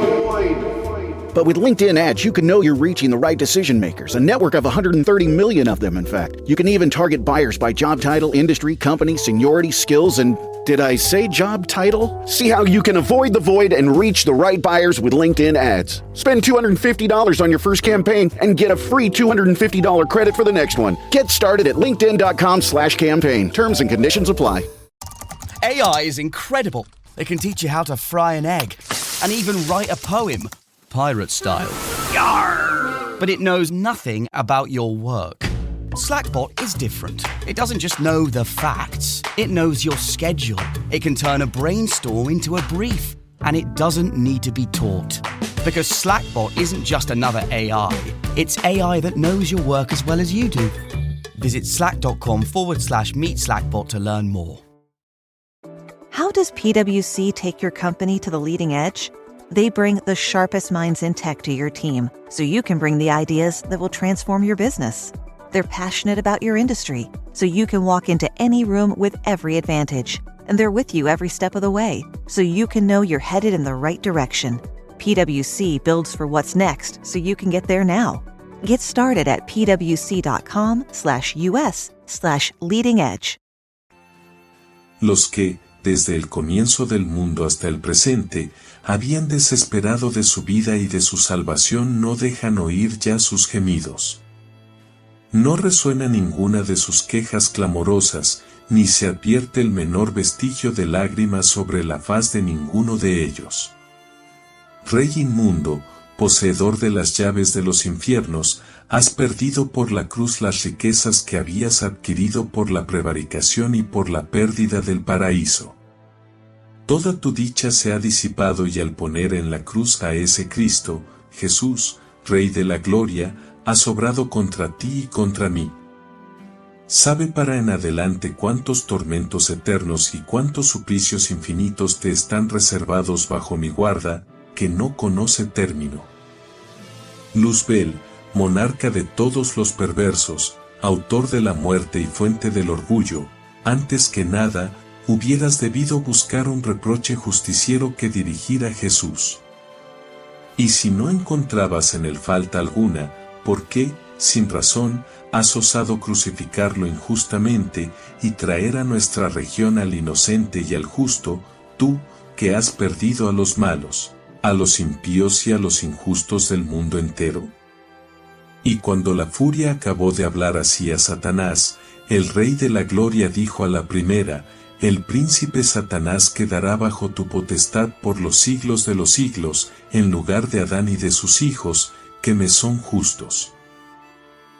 But with LinkedIn ads, you can know you're reaching the right decision makers, a network of 130 million of them, in fact. You can even target buyers by job title, industry, company, seniority, skills, and did I say job title? See how you can avoid the void and reach the right buyers with LinkedIn ads. Spend $250 on your first campaign and get a free $250 credit for the next one. Get started at linkedin.com/campaign. Terms and conditions apply. AI is incredible. It can teach you how to fry an egg and even write a poem, pirate style. Yarr! But it knows nothing about your work. Slackbot is different. It doesn't just know the facts. It knows your schedule. It can turn a brainstorm into a brief. And it doesn't need to be taught. Because Slackbot isn't just another AI. It's AI that knows your work as well as you do. Visit slack.com/meet Slackbot to learn more. How does PwC take your company to the leading edge? They bring the sharpest minds in tech to your team, so you can bring the ideas that will transform your business. They're passionate about your industry, so you can walk into any room with every advantage. And they're with you every step of the way, so you can know you're headed in the right direction. PwC builds for what's next, so you can get there now. Get started at pwc.com/us/leading edge. Los que, desde el comienzo del mundo hasta el presente, habían desesperado de su vida y de su salvación no dejan oír ya sus gemidos. No resuena ninguna de sus quejas clamorosas, ni se advierte el menor vestigio de lágrimas sobre la faz de ninguno de ellos. Rey inmundo, poseedor de las llaves de los infiernos, has perdido por la cruz las riquezas que habías adquirido por la prevaricación y por la pérdida del paraíso. Toda tu dicha se ha disipado y al poner en la cruz a ese Cristo, Jesús, Rey de la Gloria, ha sobrado contra ti y contra mí. Sabe para en adelante cuántos tormentos eternos y cuántos suplicios infinitos te están reservados bajo mi guarda, que no conoce término. Luzbel, monarca de todos los perversos, autor de la muerte y fuente del orgullo, antes que nada, hubieras debido buscar un reproche justiciero que dirigir a Jesús. Y si no encontrabas en él falta alguna, ¿por qué, sin razón, has osado crucificarlo injustamente y traer a nuestra región al inocente y al justo, tú, que has perdido a los malos, a los impíos y a los injustos del mundo entero? Y cuando la furia acabó de hablar así a Satanás, el Rey de la Gloria dijo a la primera: el príncipe Satanás quedará bajo tu potestad por los siglos de los siglos, en lugar de Adán y de sus hijos, que me son justos.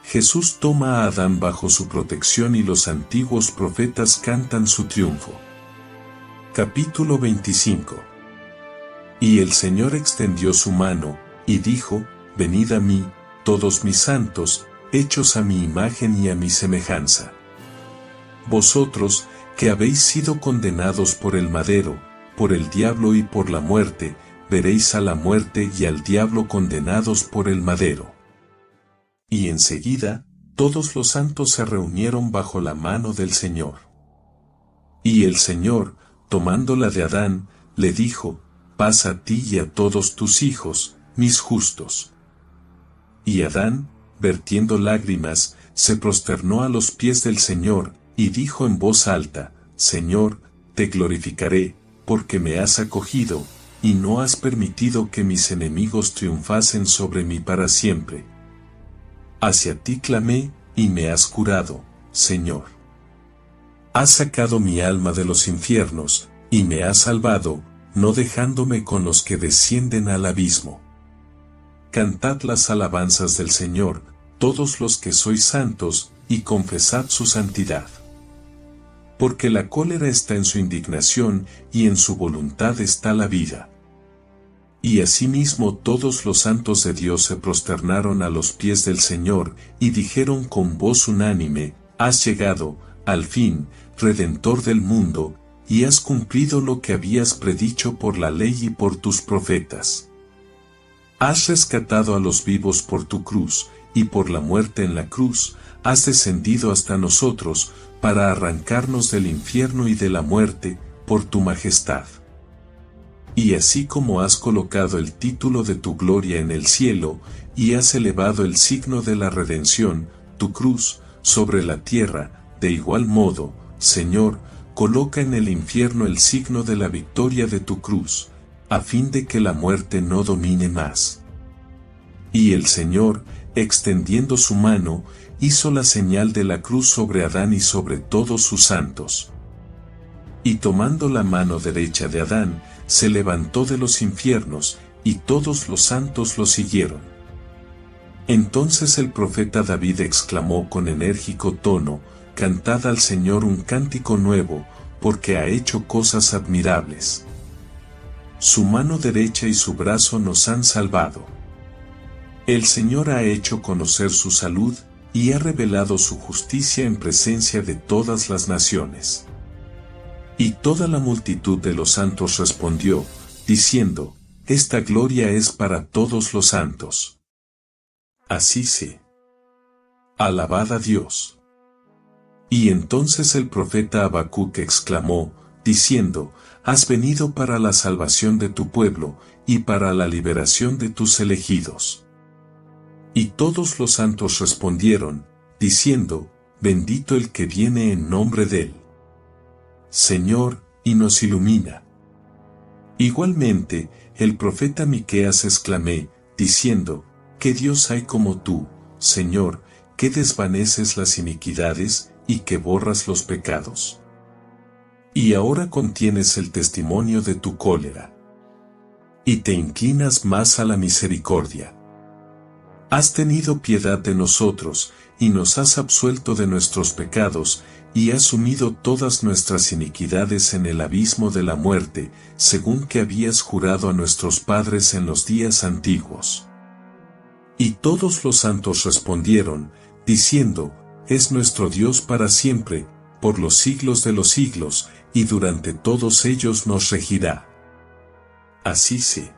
Jesús toma a Adán bajo su protección y los antiguos profetas cantan su triunfo. Capítulo 25. Y el Señor extendió su mano, y dijo: venid a mí, todos mis santos, hechos a mi imagen y a mi semejanza. Vosotros, que habéis sido condenados por el madero, por el diablo y por la muerte, veréis a la muerte y al diablo condenados por el madero. Y enseguida, todos los santos se reunieron bajo la mano del Señor. Y el Señor, tomando la de Adán, le dijo: paz a ti y a todos tus hijos, mis justos. Y Adán, vertiendo lágrimas, se prosternó a los pies del Señor, y dijo en voz alta: Señor, te glorificaré, porque me has acogido, y no has permitido que mis enemigos triunfasen sobre mí para siempre. Hacia ti clamé, y me has curado, Señor. Has sacado mi alma de los infiernos, y me has salvado, no dejándome con los que descienden al abismo. Cantad las alabanzas del Señor, todos los que sois santos, y confesad su santidad. Porque la cólera está en su indignación, y en su voluntad está la vida. Y asimismo todos los santos de Dios se prosternaron a los pies del Señor, y dijeron con voz unánime: has llegado, al fin, Redentor del mundo, y has cumplido lo que habías predicho por la ley y por tus profetas. Has rescatado a los vivos por tu cruz, y por la muerte en la cruz, has descendido hasta nosotros, para arrancarnos del infierno y de la muerte, por tu majestad. Y así como has colocado el título de tu gloria en el cielo, y has elevado el signo de la redención, tu cruz, sobre la tierra, de igual modo, Señor, coloca en el infierno el signo de la victoria de tu cruz, a fin de que la muerte no domine más. Y el Señor, extendiendo su mano, hizo la señal de la cruz sobre Adán y sobre todos sus santos. Y tomando la mano derecha de Adán, se levantó de los infiernos, y todos los santos lo siguieron. Entonces el profeta David exclamó con enérgico tono: cantad al Señor un cántico nuevo, porque ha hecho cosas admirables. Su mano derecha y su brazo nos han salvado. El Señor ha hecho conocer su salud, y ha revelado su justicia en presencia de todas las naciones. Y toda la multitud de los santos respondió, diciendo: esta gloria es para todos los santos. Así sea. Alabad a Dios. Y entonces el profeta Habacuc exclamó, diciendo: has venido para la salvación de tu pueblo, y para la liberación de tus elegidos. Y todos los santos respondieron, diciendo: bendito el que viene en nombre de él. Señor, y nos ilumina. Igualmente, el profeta Miqueas exclamé, diciendo: ¿qué Dios hay como tú, Señor, que desvaneces las iniquidades, y que borras los pecados? Y ahora contienes el testimonio de tu cólera, y te inclinas más a la misericordia. Has tenido piedad de nosotros, y nos has absuelto de nuestros pecados, y ha sumido todas nuestras iniquidades en el abismo de la muerte, según que habías jurado a nuestros padres en los días antiguos. Y todos los santos respondieron, diciendo, es nuestro Dios para siempre, por los siglos de los siglos, y durante todos ellos nos regirá. Así sea.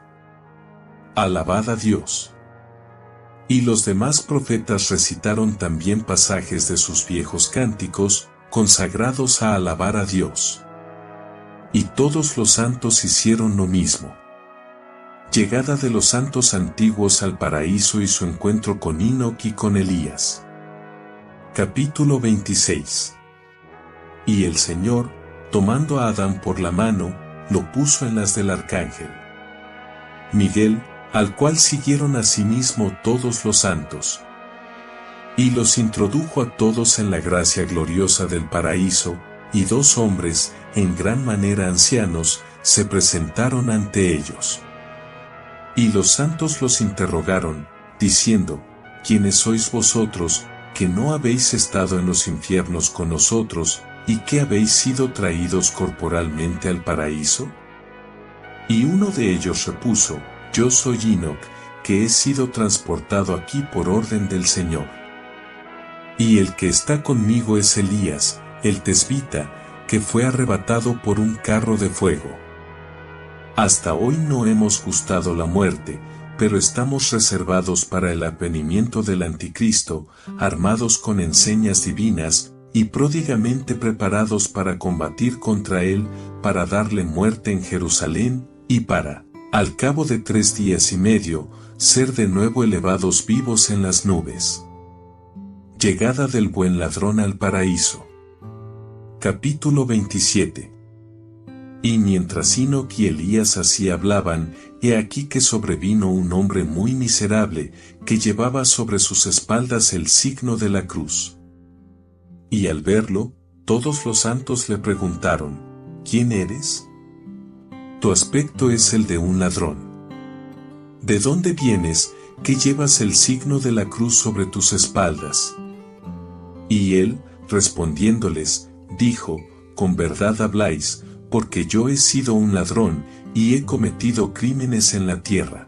Alabad a Dios. Y los demás profetas recitaron también pasajes de sus viejos cánticos, consagrados a alabar a Dios. Y todos los santos hicieron lo mismo. Llegada de los santos antiguos al paraíso y su encuentro con Enoc y con Elías. Capítulo 26. Y el Señor, tomando a Adán por la mano, lo puso en las del arcángel Miguel, al cual siguieron asimismo todos los santos. Y los introdujo a todos en la gracia gloriosa del paraíso, y dos hombres, en gran manera ancianos, se presentaron ante ellos. Y los santos los interrogaron, diciendo, ¿quiénes sois vosotros, que no habéis estado en los infiernos con nosotros, y que habéis sido traídos corporalmente al paraíso? Y uno de ellos repuso, yo soy Enoc, que he sido transportado aquí por orden del Señor. Y el que está conmigo es Elías, el tesbita, que fue arrebatado por un carro de fuego. Hasta hoy no hemos gustado la muerte, pero estamos reservados para el advenimiento del Anticristo, armados con enseñas divinas, y pródigamente preparados para combatir contra él, para darle muerte en Jerusalén, y para, al cabo de 3 días y medio, ser de nuevo elevados vivos en las nubes. Llegada del buen ladrón al paraíso. Capítulo 27. Y mientras Enoc y Elías así hablaban, he aquí que sobrevino un hombre muy miserable, que llevaba sobre sus espaldas el signo de la cruz. Y al verlo, todos los santos le preguntaron, ¿quién eres? Tu aspecto es el de un ladrón. ¿De dónde vienes, que llevas el signo de la cruz sobre tus espaldas? Y él, respondiéndoles, dijo, con verdad habláis, porque yo he sido un ladrón, y he cometido crímenes en la tierra.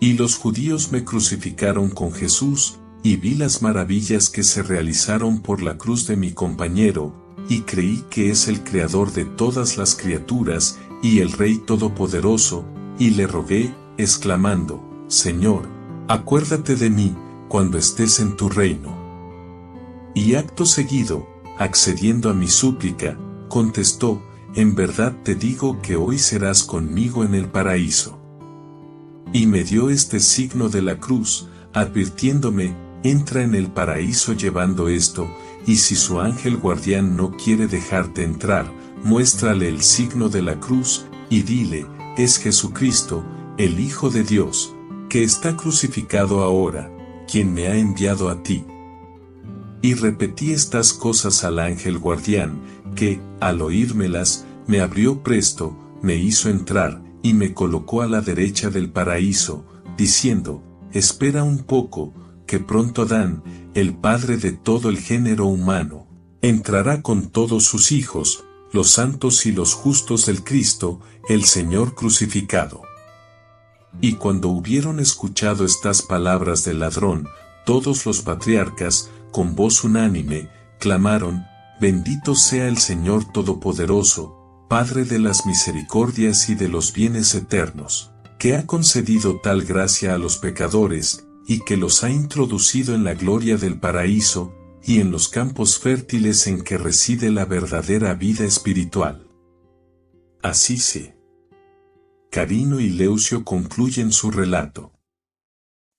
Y los judíos me crucificaron con Jesús, y vi las maravillas que se realizaron por la cruz de mi compañero, y creí que es el Creador de todas las criaturas, y el Rey Todopoderoso, y le rogué, exclamando, Señor, acuérdate de mí, cuando estés en tu reino. Y acto seguido, accediendo a mi súplica, contestó, en verdad te digo que hoy serás conmigo en el paraíso. Y me dio este signo de la cruz, advirtiéndome, entra en el paraíso llevando esto, y si su ángel guardián no quiere dejarte entrar, muéstrale el signo de la cruz, y dile, es Jesucristo, el Hijo de Dios, que está crucificado ahora, quien me ha enviado a ti. Y repetí estas cosas al ángel guardián, que, al oírmelas, me abrió presto, me hizo entrar, y me colocó a la derecha del paraíso, diciendo, espera un poco, que pronto Adán, el padre de todo el género humano, entrará con todos sus hijos, los santos y los justos del Cristo, el Señor crucificado. Y cuando hubieron escuchado estas palabras del ladrón, todos los patriarcas, con voz unánime, clamaron, bendito sea el Señor Todopoderoso, Padre de las misericordias y de los bienes eternos, que ha concedido tal gracia a los pecadores, y que los ha introducido en la gloria del paraíso, y en los campos fértiles en que reside la verdadera vida espiritual. Así sea. Carino y Leucio concluyen su relato.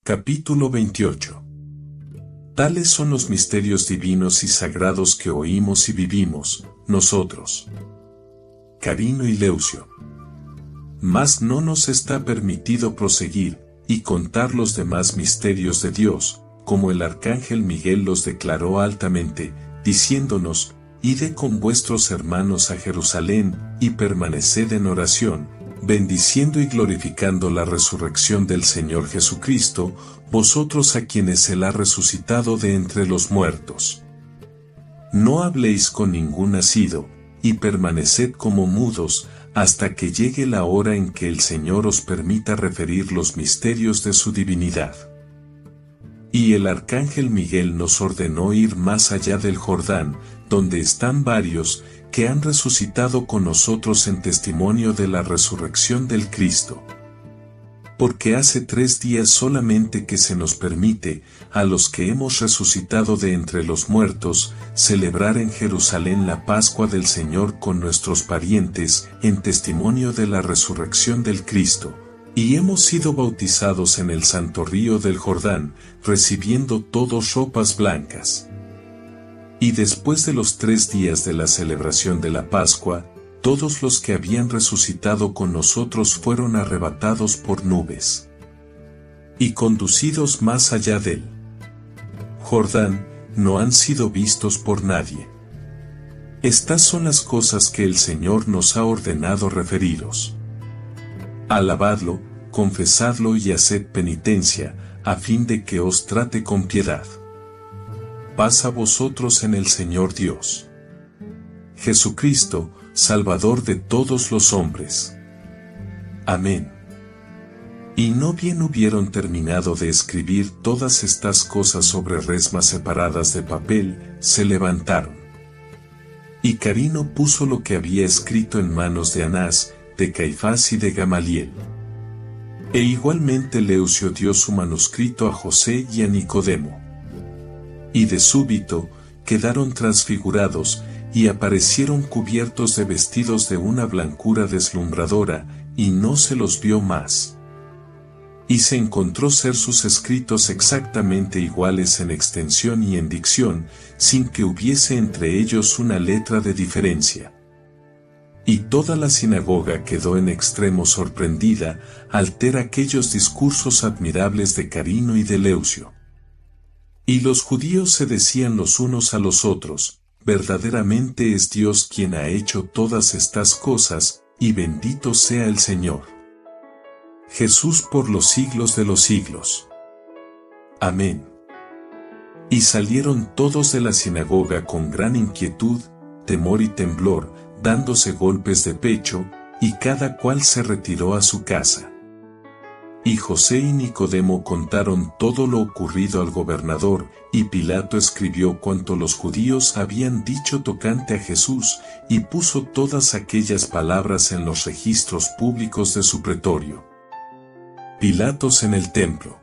Capítulo 28. Tales son los misterios divinos y sagrados que oímos y vivimos, nosotros. Carino y Leucio. Mas no nos está permitido proseguir, y contar los demás misterios de Dios, como el arcángel Miguel los declaró altamente, diciéndonos, id con vuestros hermanos a Jerusalén, y permaneced en oración, bendiciendo y glorificando la resurrección del Señor Jesucristo, vosotros a quienes Él ha resucitado de entre los muertos. no habléis con ningún nacido, y permaneced como mudos, hasta que llegue la hora en que el Señor os permita referir los misterios de su divinidad. Y el arcángel Miguel nos ordenó ir más allá del Jordán, donde están varios, que han resucitado con nosotros en testimonio de la resurrección del Cristo. Porque hace 3 días solamente que se nos permite, a los que hemos resucitado de entre los muertos, celebrar en Jerusalén la Pascua del Señor con nuestros parientes, en testimonio de la resurrección del Cristo, y hemos sido bautizados en el santo río del Jordán, recibiendo todos ropas blancas. Y después de los 3 días de la celebración de la Pascua, todos los que habían resucitado con nosotros fueron arrebatados por nubes y conducidos más allá del Jordán, no han sido vistos por nadie. Estas son las cosas que el Señor nos ha ordenado referiros. Alabadlo, confesadlo y haced penitencia, a fin de que os trate con piedad. Paz a vosotros en el Señor Dios Jesucristo, Salvador de todos los hombres. Amén. Y no bien hubieron terminado de escribir todas estas cosas sobre resmas separadas de papel, se levantaron. Y Carino puso lo que había escrito en manos de Anás, de Caifás y de Gamaliel. E igualmente Leucio dio su manuscrito a José y a Nicodemo. Y de súbito, quedaron transfigurados, y aparecieron cubiertos de vestidos de una blancura deslumbradora, y no se los vio más. Y se encontró ser sus escritos exactamente iguales en extensión y en dicción, sin que hubiese entre ellos una letra de diferencia. Y toda la sinagoga quedó en extremo sorprendida al ver aquellos discursos admirables de Carino y de Leucio. Y los judíos se decían los unos a los otros: verdaderamente es Dios quien ha hecho todas estas cosas, y bendito sea el Señor Jesús por los siglos de los siglos. Amén. Y salieron todos de la sinagoga con gran inquietud, temor y temblor, dándose golpes de pecho, y cada cual se retiró a su casa. Y José y Nicodemo contaron todo lo ocurrido al gobernador, y Pilato escribió cuanto los judíos habían dicho tocante a Jesús, y puso todas aquellas palabras en los registros públicos de su pretorio. Pilatos en el templo.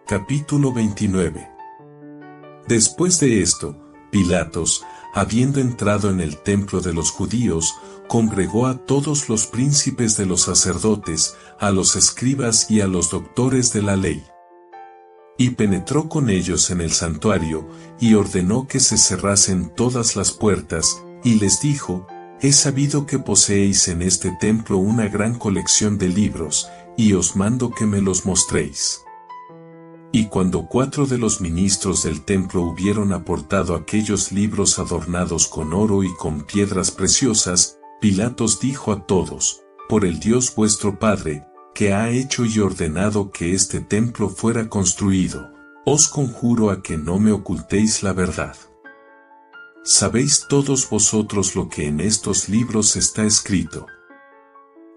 Capítulo 29. Después de esto, Pilatos, habiendo entrado en el templo de los judíos, congregó a todos los príncipes de los sacerdotes, a los escribas y a los doctores de la ley. Y penetró con ellos en el santuario, y ordenó que se cerrasen todas las puertas, y les dijo: he sabido que poseéis en este templo una gran colección de libros, y os mando que me los mostréis. Y cuando 4 de los ministros del templo hubieron aportado aquellos libros adornados con oro y con piedras preciosas, Pilatos dijo a todos: por el Dios vuestro Padre, que ha hecho y ordenado que este templo fuera construido, os conjuro a que no me ocultéis la verdad. Sabéis todos vosotros lo que en estos libros está escrito.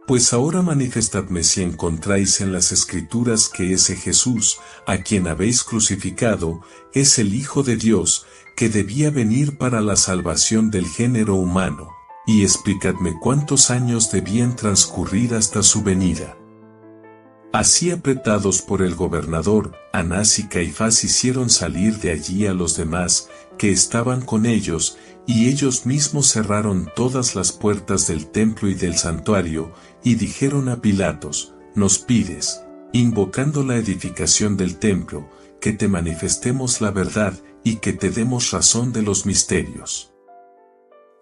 Pues ahora manifestadme si encontráis en las Escrituras que ese Jesús, a quien habéis crucificado, es el Hijo de Dios, que debía venir para la salvación del género humano, y explicadme cuántos años debían transcurrir hasta su venida. Así, apretados por el gobernador, Anás y Caifás hicieron salir de allí a los demás, que estaban con ellos, y ellos mismos cerraron todas las puertas del templo y del santuario, y dijeron a Pilatos: nos pides, invocando la edificación del templo, que te manifestemos la verdad, y que te demos razón de los misterios.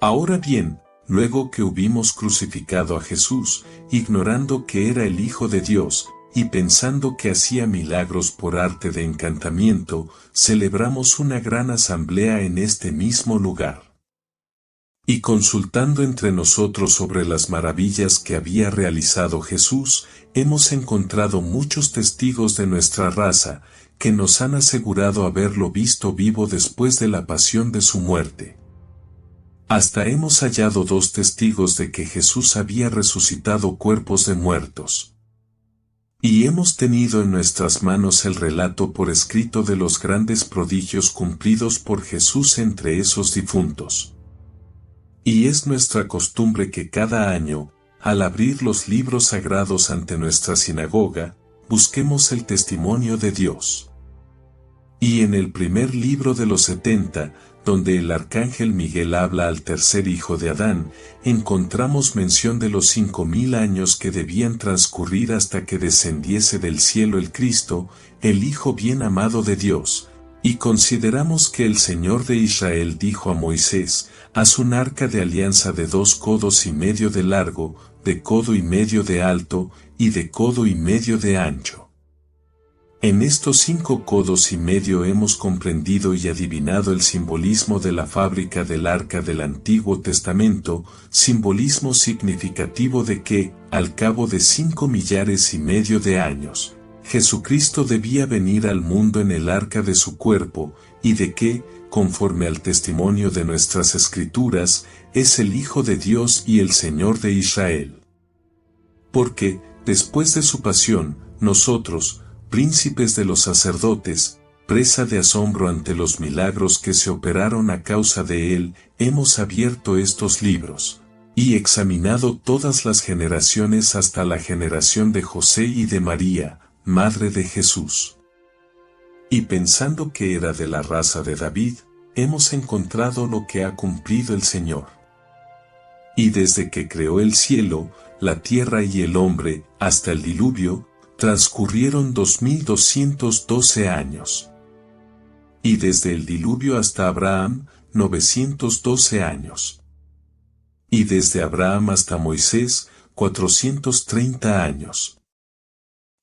Ahora bien, luego que hubimos crucificado a Jesús, ignorando que era el Hijo de Dios, y pensando que hacía milagros por arte de encantamiento, celebramos una gran asamblea en este mismo lugar. Y consultando entre nosotros sobre las maravillas que había realizado Jesús, hemos encontrado muchos testigos de nuestra raza, que nos han asegurado haberlo visto vivo después de la pasión de su muerte. Hasta hemos hallado 2 testigos de que Jesús había resucitado cuerpos de muertos. Y hemos tenido en nuestras manos el relato por escrito de los grandes prodigios cumplidos por Jesús entre esos difuntos. Y es nuestra costumbre que cada año, al abrir los libros sagrados ante nuestra sinagoga, busquemos el testimonio de Dios. Y en el primer libro de los 70, donde el arcángel Miguel habla al tercer hijo de Adán, encontramos mención de los 5000 años que debían transcurrir hasta que descendiese del cielo el Cristo, el Hijo bien amado de Dios, y consideramos que el Señor de Israel dijo a Moisés: haz un arca de alianza de 2 codos y medio de largo, de codo y medio de alto, y de codo y medio de ancho. En estos 5 codos y medio hemos comprendido y adivinado el simbolismo de la fábrica del arca del Antiguo Testamento, simbolismo significativo de que, al cabo de 5 millares y medio de años, Jesucristo debía venir al mundo en el arca de su cuerpo, y de que, conforme al testimonio de nuestras Escrituras, es el Hijo de Dios y el Señor de Israel. Porque, después de su pasión, nosotros, príncipes de los sacerdotes, presa de asombro ante los milagros que se operaron a causa de él, hemos abierto estos libros, y examinado todas las generaciones hasta la generación de José y de María, madre de Jesús. Y pensando que era de la raza de David, hemos encontrado lo que ha cumplido el Señor. Y desde que creó el cielo, la tierra y el hombre, hasta el diluvio, transcurrieron 2212 años. Y desde el diluvio hasta Abraham, 912 años. Y desde Abraham hasta Moisés, 430 años.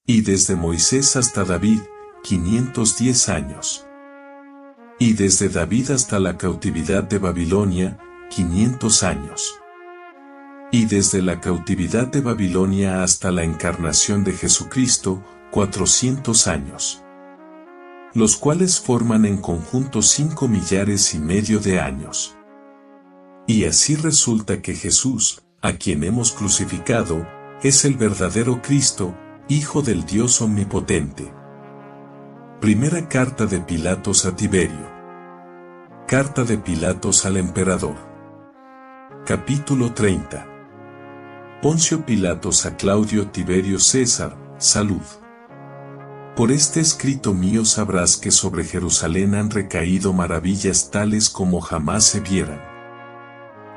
Y desde Moisés hasta David, 510 años. Y desde David hasta la cautividad de Babilonia, 500 años. Y desde la cautividad de Babilonia hasta la encarnación de Jesucristo, 400 años. Los cuales forman en conjunto 5 millares y medio de años. Y así resulta que Jesús, a quien hemos crucificado, es el verdadero Cristo, Hijo del Dios Omnipotente. Primera carta de Pilatos a Tiberio. Carta de Pilatos al emperador. Capítulo 30. Poncio Pilatos a Claudio Tiberio César, salud. Por este escrito mío sabrás que sobre Jerusalén han recaído maravillas tales como jamás se vieran.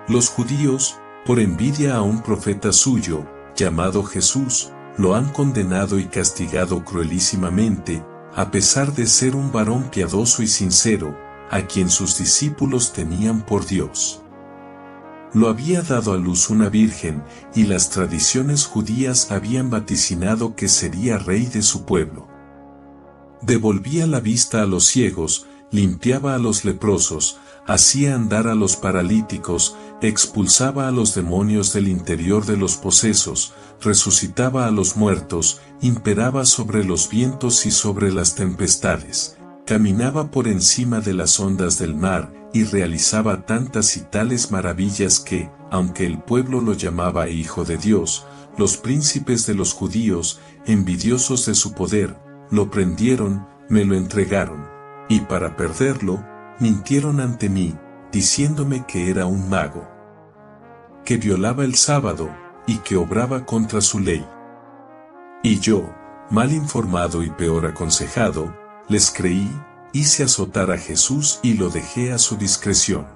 Los judíos, por envidia a un profeta suyo, llamado Jesús, lo han condenado y castigado cruelísimamente, a pesar de ser un varón piadoso y sincero, a quien sus discípulos tenían por Dios. Lo había dado a luz una virgen, y las tradiciones judías habían vaticinado que sería rey de su pueblo. Devolvía la vista a los ciegos, limpiaba a los leprosos, hacía andar a los paralíticos, expulsaba a los demonios del interior de los posesos, resucitaba a los muertos, imperaba sobre los vientos y sobre las tempestades, caminaba por encima de las ondas del mar, y realizaba tantas y tales maravillas que, aunque el pueblo lo llamaba Hijo de Dios, los príncipes de los judíos, envidiosos de su poder, lo prendieron, me lo entregaron, y para perderlo, mintieron ante mí, diciéndome que era un mago, que violaba el sábado, y que obraba contra su ley. Y yo, mal informado y peor aconsejado, les creí, hice azotar a Jesús y lo dejé a su discreción.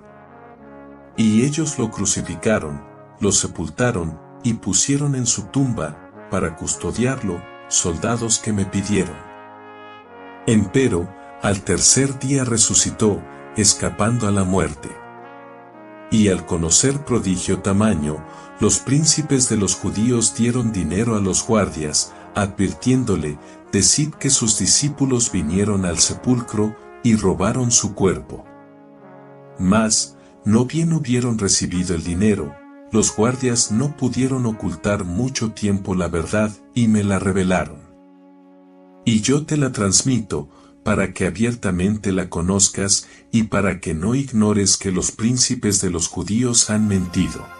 Y ellos lo crucificaron, lo sepultaron, y pusieron en su tumba, para custodiarlo, soldados que me pidieron. Empero, al tercer día resucitó, escapando a la muerte. Y al conocer prodigio tamaño, los príncipes de los judíos dieron dinero a los guardias, advirtiéndole: decid que sus discípulos vinieron al sepulcro, y robaron su cuerpo. Mas, no bien hubieron recibido el dinero, los guardias no pudieron ocultar mucho tiempo la verdad, y me la revelaron. Y yo te la transmito, para que abiertamente la conozcas y para que no ignores que los príncipes de los judíos han mentido.